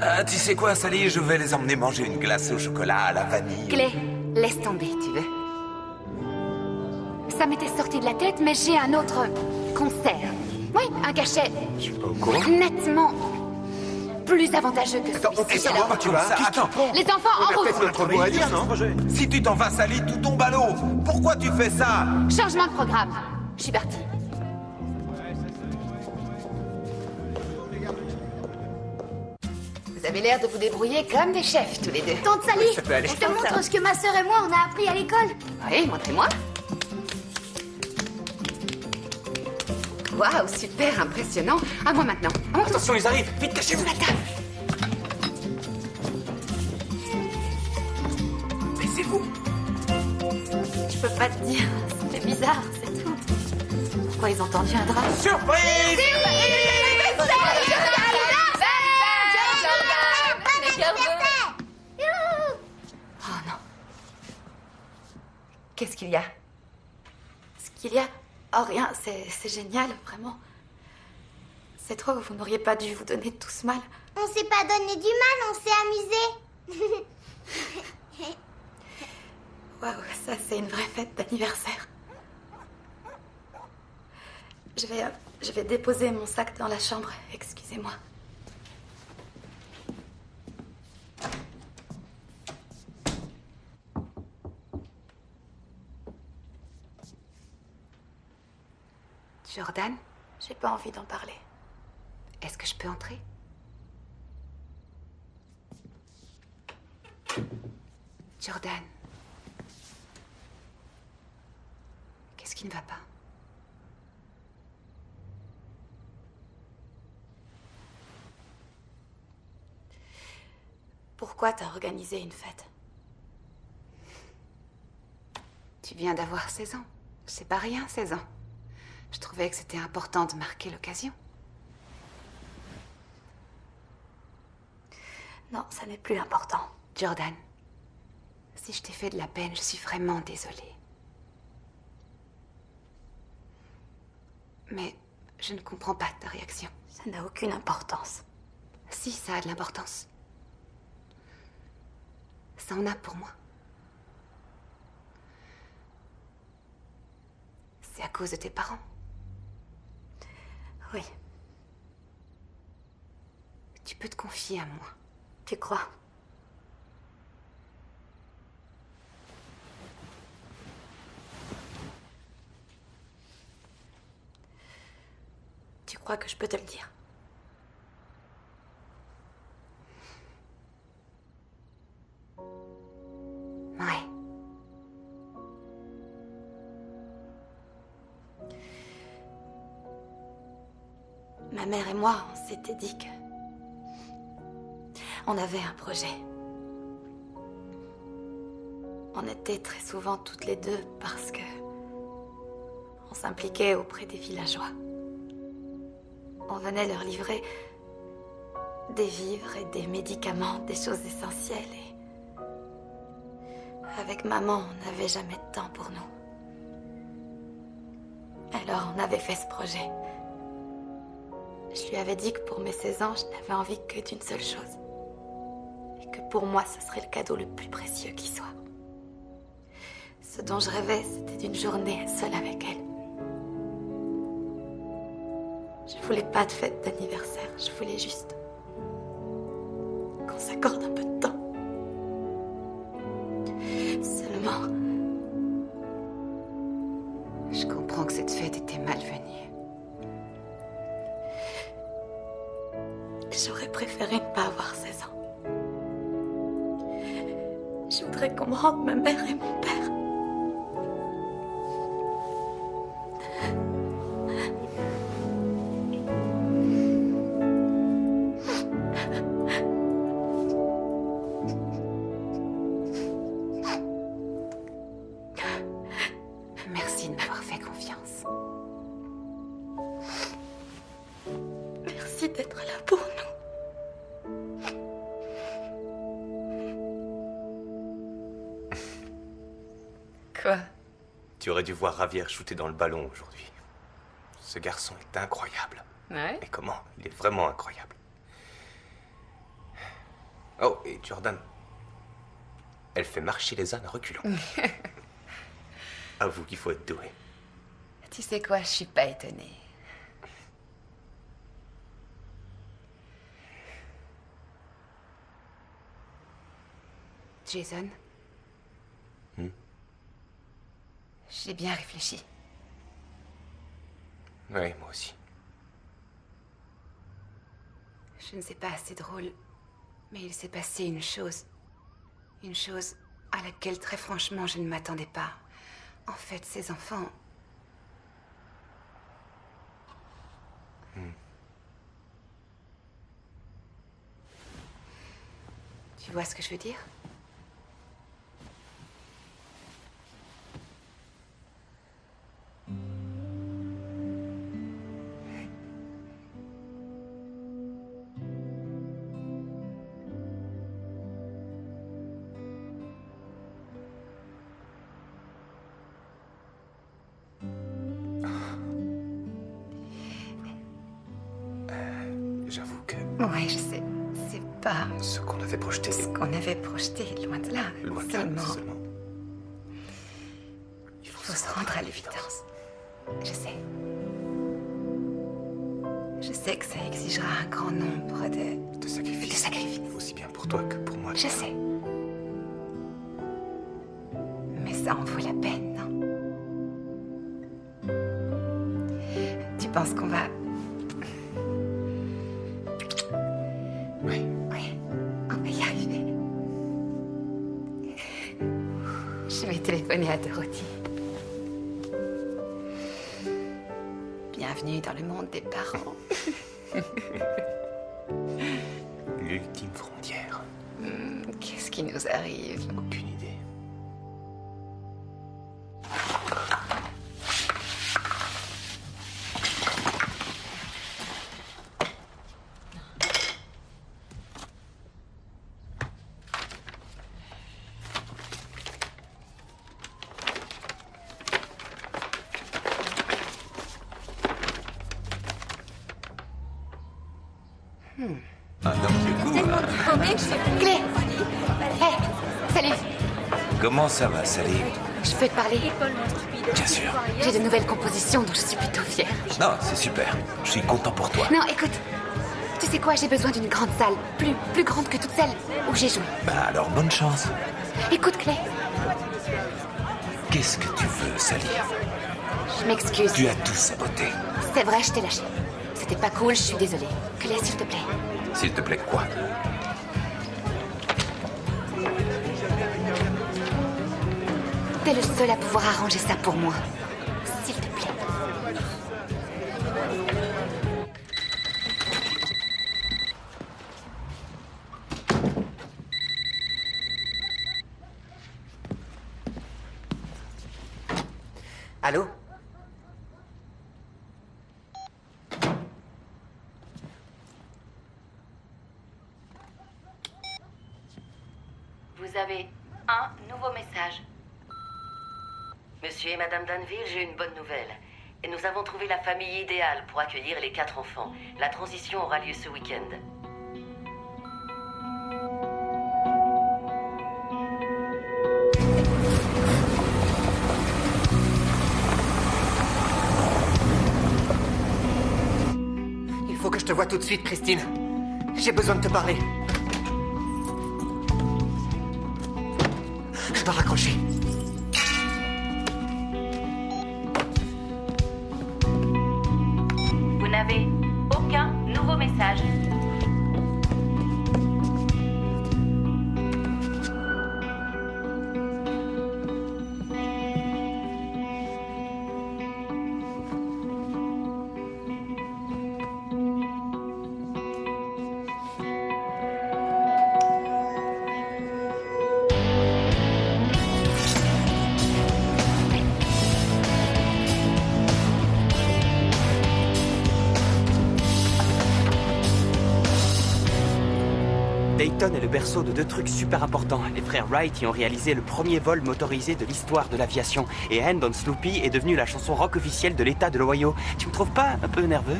Ah, tu sais quoi, Sally, je vais les emmener manger une glace au chocolat à la vanille. Clé, laisse tomber, tu veux. Ça m'était sorti de la tête, mais j'ai un autre concert. Oui, un cachet. Je suis pas au courant. Nettement plus avantageux que celui-ci. Alors, Attends. les enfants, en route. notre mot à dire, non? Si tu t'en vas, Sally, tout tombe à l'eau. Pourquoi tu fais ça? Changement de programme. Je suis partie. Vous avez l'air de vous débrouiller comme des chefs, tous les deux. Tante Sally, Ça peut aller. je te montre ce que ma sœur et moi, on a appris à l'école. Oui, montrez-moi. Waouh, super impressionnant. À moi maintenant. Attention, ils arrivent. Vite, cachez-vous. Sous la table. Baissez-vous. Je peux pas te dire. C'était bizarre, c'est tout. Pourquoi ils ont tendu un drap? Surprise! Oh non. Qu'est-ce qu'il y a? Ce qu'il y a... Oh rien, c'est génial, vraiment. C'est trop, vous n'auriez pas dû vous donner tout ce mal. On s'est pas donné du mal, on s'est amusé. Waouh, ça c'est une vraie fête d'anniversaire. Je vais déposer mon sac dans la chambre, excusez-moi. Jordan, J'ai pas envie d'en parler. est-ce que je peux entrer? Jordan. Qu'est-ce qui ne va pas? Pourquoi t'as organisé une fête? Tu viens d'avoir 16 ans. C'est pas rien, 16 ans. Je trouvais que c'était important de marquer l'occasion. Non, ça n'est plus important. Jordan, si je t'ai fait de la peine, je suis vraiment désolée. Mais je ne comprends pas ta réaction. Ça n'a aucune importance. Si, ça a de l'importance. Ça en a pour moi. C'est à cause de tes parents. Oui. Tu peux te confier à moi. Tu crois? Tu crois que je peux te le dire? Ouais. Ma mère et moi, on s'était dit que... on avait un projet. On était très souvent toutes les deux parce que... on s'impliquait auprès des villageois. On venait leur livrer des vivres et des médicaments, des choses essentielles. Et avec maman, on n'avait jamais de temps pour nous. Alors on avait fait ce projet. Je lui avais dit que pour mes 16 ans, je n'avais envie que d'une seule chose. Et que pour moi, ce serait le cadeau le plus précieux qui soit. Ce dont je rêvais, c'était d'une journée seule avec elle. Je voulais pas de fête d'anniversaire, je voulais juste qu'on s'accorde un peu de temps. Seulement... Je comprends que cette fête était malvenue. J'aurais préféré ne pas avoir 16 ans. Je voudrais qu'on me rende ma mère et mon père. Merci de m'avoir fait confiance. Merci d'être là pour nous. Quoi? Tu aurais dû voir Javier shooter dans le ballon aujourd'hui. Ce garçon est incroyable. Ouais? Mais comment? Il est vraiment incroyable. Oh, et Jordan. Elle fait marcher les ânes à reculons. Avoue qu'il faut être doué. Tu sais quoi, je suis pas étonnée. Jason? J'ai bien réfléchi. Oui, moi aussi. Je ne sais pas, c'est drôle. Mais il s'est passé une chose. Une chose à laquelle, très franchement, je ne m'attendais pas. En fait, ces enfants... Tu vois ce que je veux dire? J'avoue que... Ouais, je sais. C'est pas... Ce qu'on avait projeté... Ce qu'on avait projeté, loin de là. Loin de là, seulement. Il faut se rendre à l'évidence. Je sais. Je sais que ça exigera un grand nombre de sacrifices. Aussi bien pour toi que pour moi. Je sais. Mais ça en vaut la peine, non? Tu penses qu'on va... Oui. Oui, on va y arriver. Je vais téléphoner à Dorothy. Bienvenue dans le monde des parents. L'ultime frontière. Qu'est-ce qui nous arrive? Aucune idée. Ah non, du coup... Clé! Hé, salut! Comment ça va, Sally? Je peux te parler? Bien sûr. J'ai de nouvelles compositions dont je suis plutôt fière. Non, c'est super. Je suis content pour toi. Non, écoute. Tu sais quoi, j'ai besoin d'une grande salle. Plus grande que toute celle où j'ai joué. Bah alors, bonne chance. Écoute, Clé. Qu'est-ce que tu veux, Sally? Je m'excuse. Tu as tout saboté. C'est vrai, je t'ai lâché. C'était pas cool, je suis désolée. Clé, s'il te plaît. S'il te plaît, quoi? T'es le seul à pouvoir arranger ça pour moi. S'il te plaît. Allô? Vous avez un nouveau message. Monsieur et Madame Danville, j'ai une bonne nouvelle. Et nous avons trouvé la famille idéale pour accueillir les 4 enfants. La transition aura lieu ce week-end. Il faut que je te voie tout de suite, Christine. J'ai besoin de te parler. Je dois raccrocher. Vous n'avez aucun nouveau message. Dayton est le berceau de 2 trucs super importants. Les frères Wright y ont réalisé le premier vol motorisé de l'histoire de l'aviation. Et Hand on Sloopy est devenue la chanson rock officielle de l'État de l'Ohio. Tu me trouves pas un peu nerveux?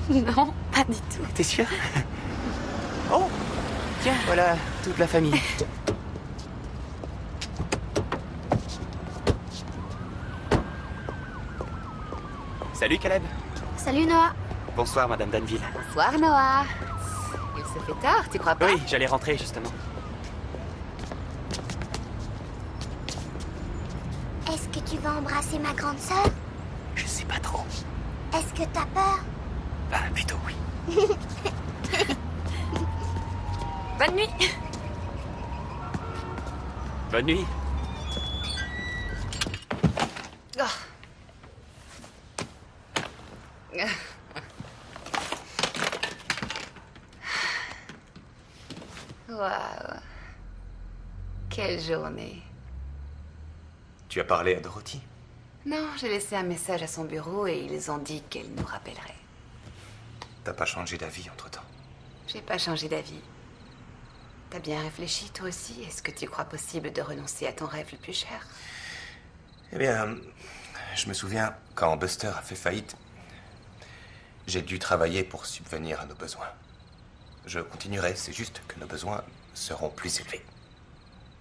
Non, pas du tout. T'es sûr? Oh! Tiens, voilà toute la famille. Salut Caleb. Salut Noah. Bonsoir Madame Danville. Bonsoir, Noah. Il se fait tard, tu crois pas? Oui, j'allais rentrer justement. Est-ce que tu vas embrasser ma grande sœur? Je sais pas trop. Est-ce que t'as peur? Bah, plutôt oui. Bonne nuit. Bonne nuit. Oh. Waouh. Quelle journée. Tu as parlé à Dorothy? Non, j'ai laissé un message à son bureau et ils ont dit qu'elle nous rappellerait. T'as pas changé d'avis entre-temps? J'ai pas changé d'avis. T'as bien réfléchi, toi aussi? Est-ce que tu crois possible de renoncer à ton rêve le plus cher? Eh bien, je me souviens, quand Buster a fait faillite, j'ai dû travailler pour subvenir à nos besoins. Je continuerai, c'est juste que nos besoins seront plus élevés.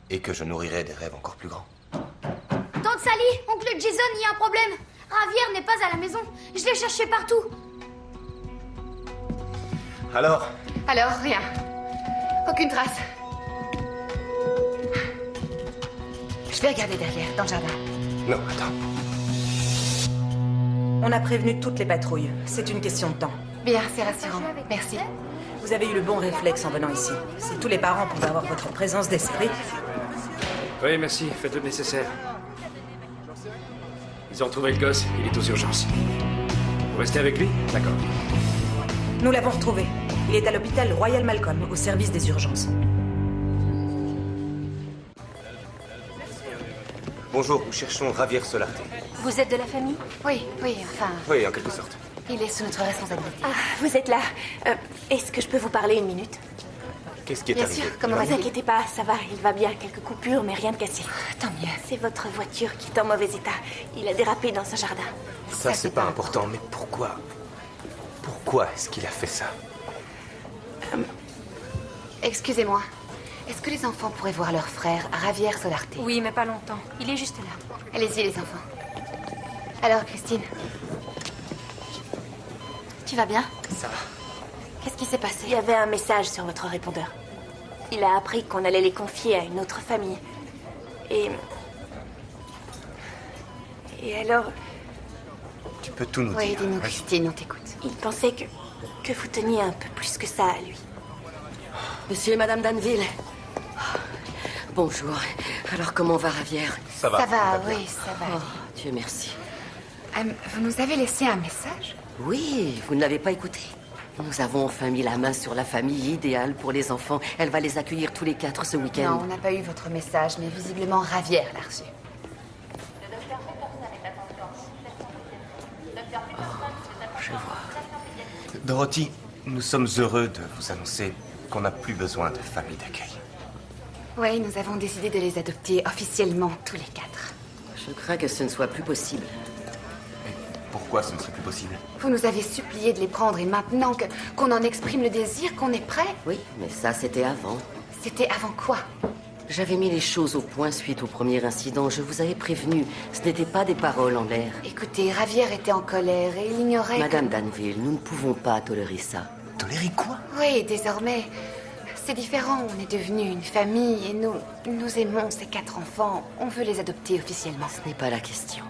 Et que je nourrirai des rêves encore plus grands. Tante Sally, oncle Jason, il y a un problème. Javier n'est pas à la maison. Je l'ai cherché partout. Alors? Alors, rien. Aucune trace. Je vais regarder derrière, dans le jardin. Non, attends. On a prévenu toutes les patrouilles. C'est une question de temps. Bien, c'est rassurant. Merci. Vous avez eu le bon réflexe en venant ici. Si tous les parents pouvaient avoir votre présence d'esprit... Oui, merci. Faites le nécessaire. Ils ont retrouvé le gosse. Il est aux urgences. Vous restez avec lui? D'accord. Nous l'avons retrouvé. Il est à l'hôpital Royal Malcolm, au service des urgences. Bonjour, nous cherchons Javier Solarte. Vous êtes de la famille? Oui, enfin... Oui, en quelque sorte. Il est sous notre responsabilité. Ah, vous êtes là. Est-ce que je peux vous parler une minute? Qu'est-ce qui est Bien arrivé? sûr, comment Ne vous vas-tu? inquiétez pas, ça va, il va bien. Quelques coupures, mais rien de cassé. Tant mieux. C'est votre voiture qui est en mauvais état. Il a dérapé dans ce jardin. Ça, c'est pas important, mais pourquoi? Pourquoi est-ce qu'il a fait ça? Excusez-moi. Est-ce que les enfants pourraient voir leur frère, Javier Solarte? Oui, mais pas longtemps. Il est juste là. Allez-y, les enfants. Alors, Christine? Tu vas bien? Ça va. Qu'est-ce qui s'est passé? Il y avait un message sur votre répondeur. Il a appris qu'on allait les confier à une autre famille. Et alors... Tu peux tout nous Oui, dire. dis-nous, Christine, on t'écoute. Il pensait que vous teniez un peu plus que ça à lui. Monsieur et Madame Danville. Bonjour. Alors, comment va Javier? Ça va. Ça va, oui, ça va. Oh, Dieu merci. Vous nous avez laissé un message? Oui, vous ne l'avez pas écouté. Nous avons enfin mis la main sur la famille idéale pour les enfants. Elle va les accueillir tous les 4 ce week-end. Non, on n'a pas eu votre message, mais visiblement Javier l'a reçu. Je vois. Dorothy, nous sommes heureux de vous annoncer qu'on n'a plus besoin de famille d'accueil. Oui, nous avons décidé de les adopter officiellement tous les 4. Je crains que ce ne soit plus possible. Pourquoi ce ne serait plus possible? Vous nous avez supplié de les prendre et maintenant qu'on en exprime le désir, qu'on est prêt? Oui, mais ça, c'était avant. C'était avant quoi? J'avais mis les choses au point suite au premier incident. Je vous avais prévenu. Ce n'était pas des paroles en l'air. Écoutez, Javier était en colère et il ignorait Madame Danville, nous ne pouvons pas tolérer ça. Tolérer quoi? Oui, désormais, c'est différent. On est devenus une famille et nous aimons ces 4 enfants. On veut les adopter officiellement. Ce n'est pas la question.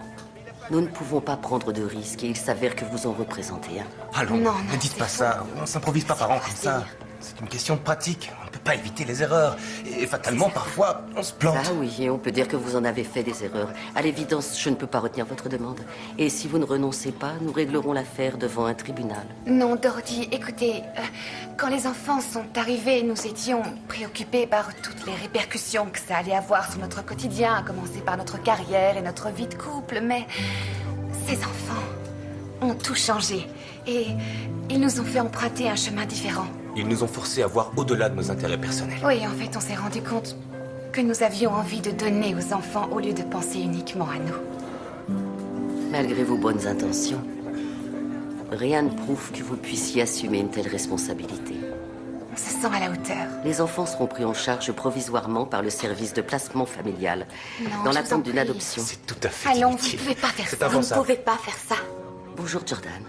Nous ne pouvons pas prendre de risques et il s'avère que vous en représentez un. Allons, Non, ne dites pas ça. On s'improvise pas parents comme ça. C'est une question de pratique. On ne peut pas éviter les erreurs. Et fatalement, parfois, on se plante. Ah oui, et on peut dire que vous en avez fait des erreurs. À l'évidence, je ne peux pas retenir votre demande. Et si vous ne renoncez pas, nous réglerons l'affaire devant un tribunal. Non, Dorothy, écoutez, quand les enfants sont arrivés, nous étions préoccupés par toutes les répercussions que ça allait avoir sur notre quotidien, à commencer par notre carrière et notre vie de couple, mais ces enfants ont tout changé et ils nous ont fait emprunter un chemin différent. Ils nous ont forcés à voir au-delà de nos intérêts personnels. Oui, en fait, on s'est rendu compte que nous avions envie de donner aux enfants au lieu de penser uniquement à nous. Malgré vos bonnes intentions, rien ne prouve que vous puissiez assumer une telle responsabilité. On se sent à la hauteur. Les enfants seront pris en charge provisoirement par le service de placement familial, Non, dans je vous en l'attente d'une prie. adoption. C'est tout à fait Allons, inutile. vous ne pouvez pas faire C'est ça. Vous ne impensable. pouvez pas faire ça. Bonjour, Jordan.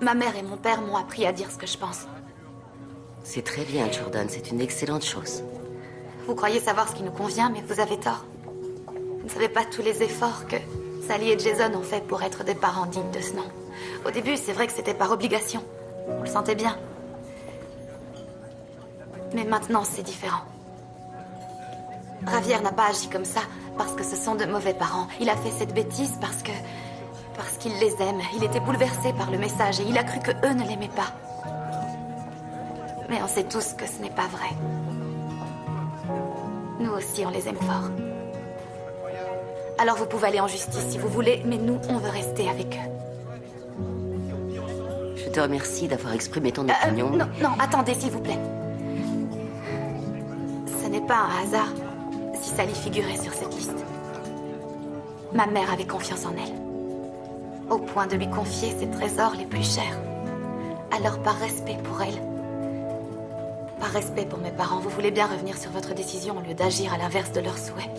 Ma mère et mon père m'ont appris à dire ce que je pense. C'est très bien, Jordan. C'est une excellente chose. Vous croyez savoir ce qui nous convient, mais vous avez tort. Vous ne savez pas tous les efforts que Sally et Jason ont fait pour être des parents dignes de ce nom. Au début, c'est vrai que c'était par obligation. On le sentait bien. Mais maintenant, c'est différent. Javier n'a pas agi comme ça parce que ce sont de mauvais parents. Il a fait cette bêtise parce qu'il les aime. Il était bouleversé par le message et il a cru que eux ne l'aimaient pas. Mais on sait tous que ce n'est pas vrai. Nous aussi, on les aime fort. Alors vous pouvez aller en justice si vous voulez, mais nous, on veut rester avec eux. Je te remercie d'avoir exprimé ton opinion. Non, attendez, s'il vous plaît. Ce n'est pas un hasard si Sally figurait sur cette liste. Ma mère avait confiance en elle, au point de lui confier ses trésors les plus chers. Alors, par respect pour elle, par respect pour mes parents, vous voulez bien revenir sur votre décision au lieu d'agir à l'inverse de leurs souhaits.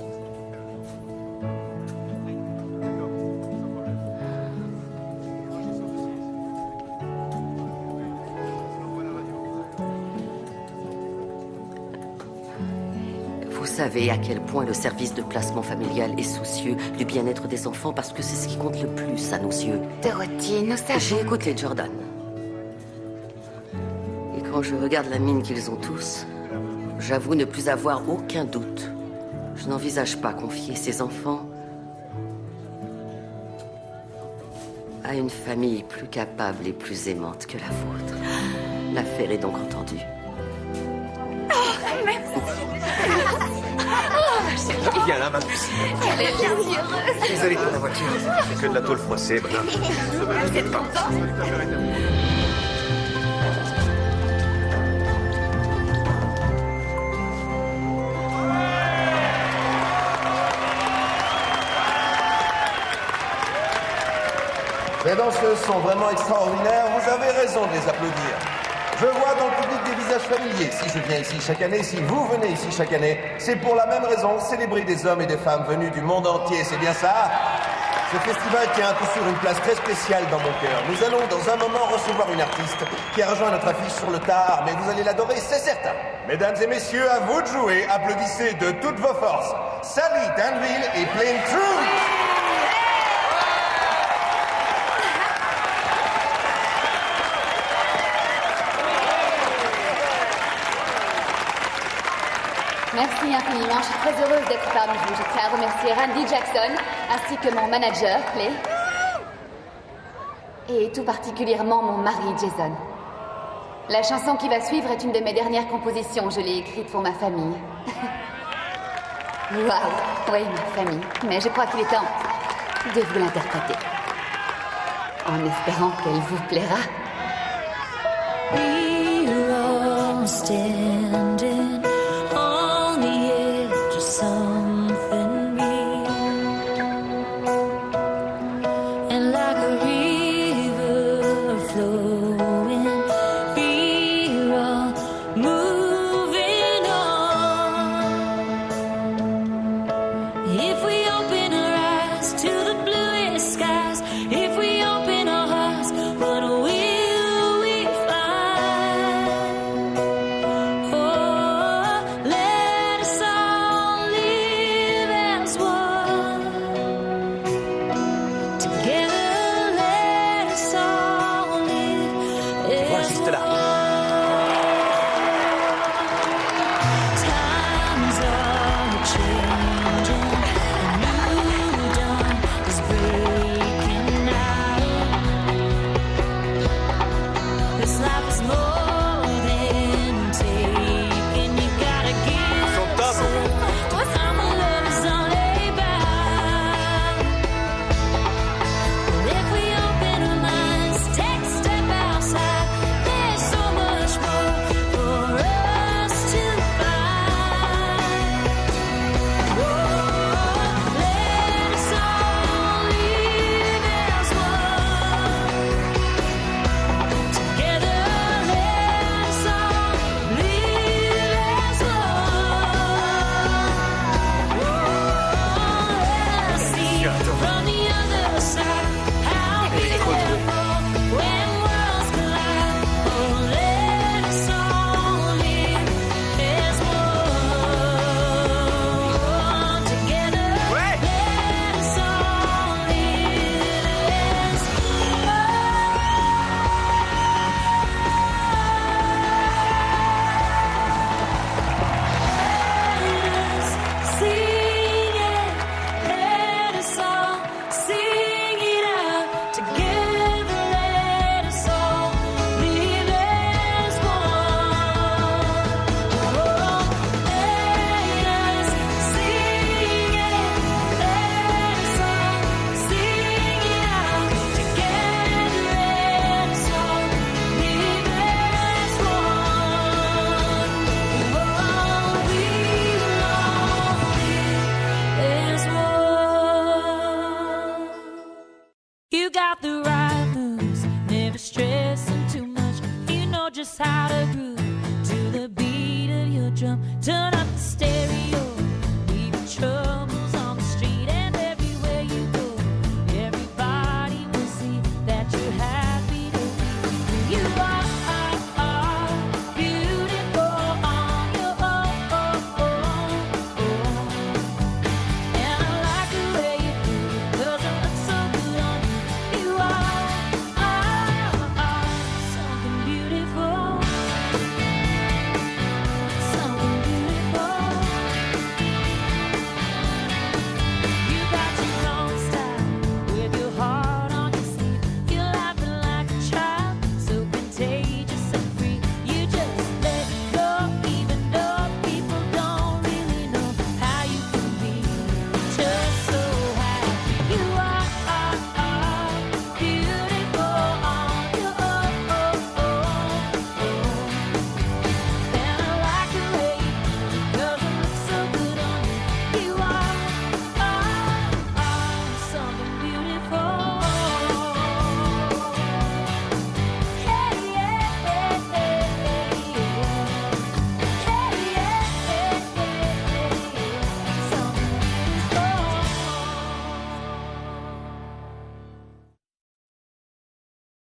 Vous savez à quel point le service de placement familial est soucieux du bien-être des enfants parce que c'est ce qui compte le plus à nos yeux. Dorothy, nous savons... J'ai écouté Jordan. Et quand je regarde la mine qu'ils ont tous, j'avoue ne plus avoir aucun doute. Je n'envisage pas confier ces enfants à une famille plus capable et plus aimante que la vôtre. L'affaire est donc entendue. Oh, merci. Oh, Viens là, ma puce. Elle est bien heureuse. Vous allez pour la voiture. C'est que de la tôle froissée, madame. Vous êtes content? Les danseuses sont vraiment extraordinaires, vous avez raison de les applaudir. Je vois dans le public des visages familiers. Si je viens ici chaque année, si vous venez ici chaque année, c'est pour la même raison, célébrer des hommes et des femmes venus du monde entier, c'est bien ça? Ce festival tient tout sur une place très spéciale dans mon cœur. Nous allons dans un moment recevoir une artiste qui a rejoint notre affiche sur le tard, mais vous allez l'adorer, c'est certain. Mesdames et messieurs, à vous de jouer, applaudissez de toutes vos forces. Sally Danville et Plain Truth. Merci infiniment, je suis très heureuse d'être parmi vous. Je tiens à remercier Randy Jackson, ainsi que mon manager, Clay. Et tout particulièrement mon mari, Jason. La chanson qui va suivre est une de mes dernières compositions. Je l'ai écrite pour ma famille. Waouh, oui, ma famille. Mais je crois qu'il est temps de vous l'interpréter. En espérant qu'elle vous plaira. We're all standing on the edge of something real, and like a river flowing, we're all moving on. If we open our eyes to the bluest skies, if we open our hearts, what we us how to groove to the beat of your drum. Turn up the stereo.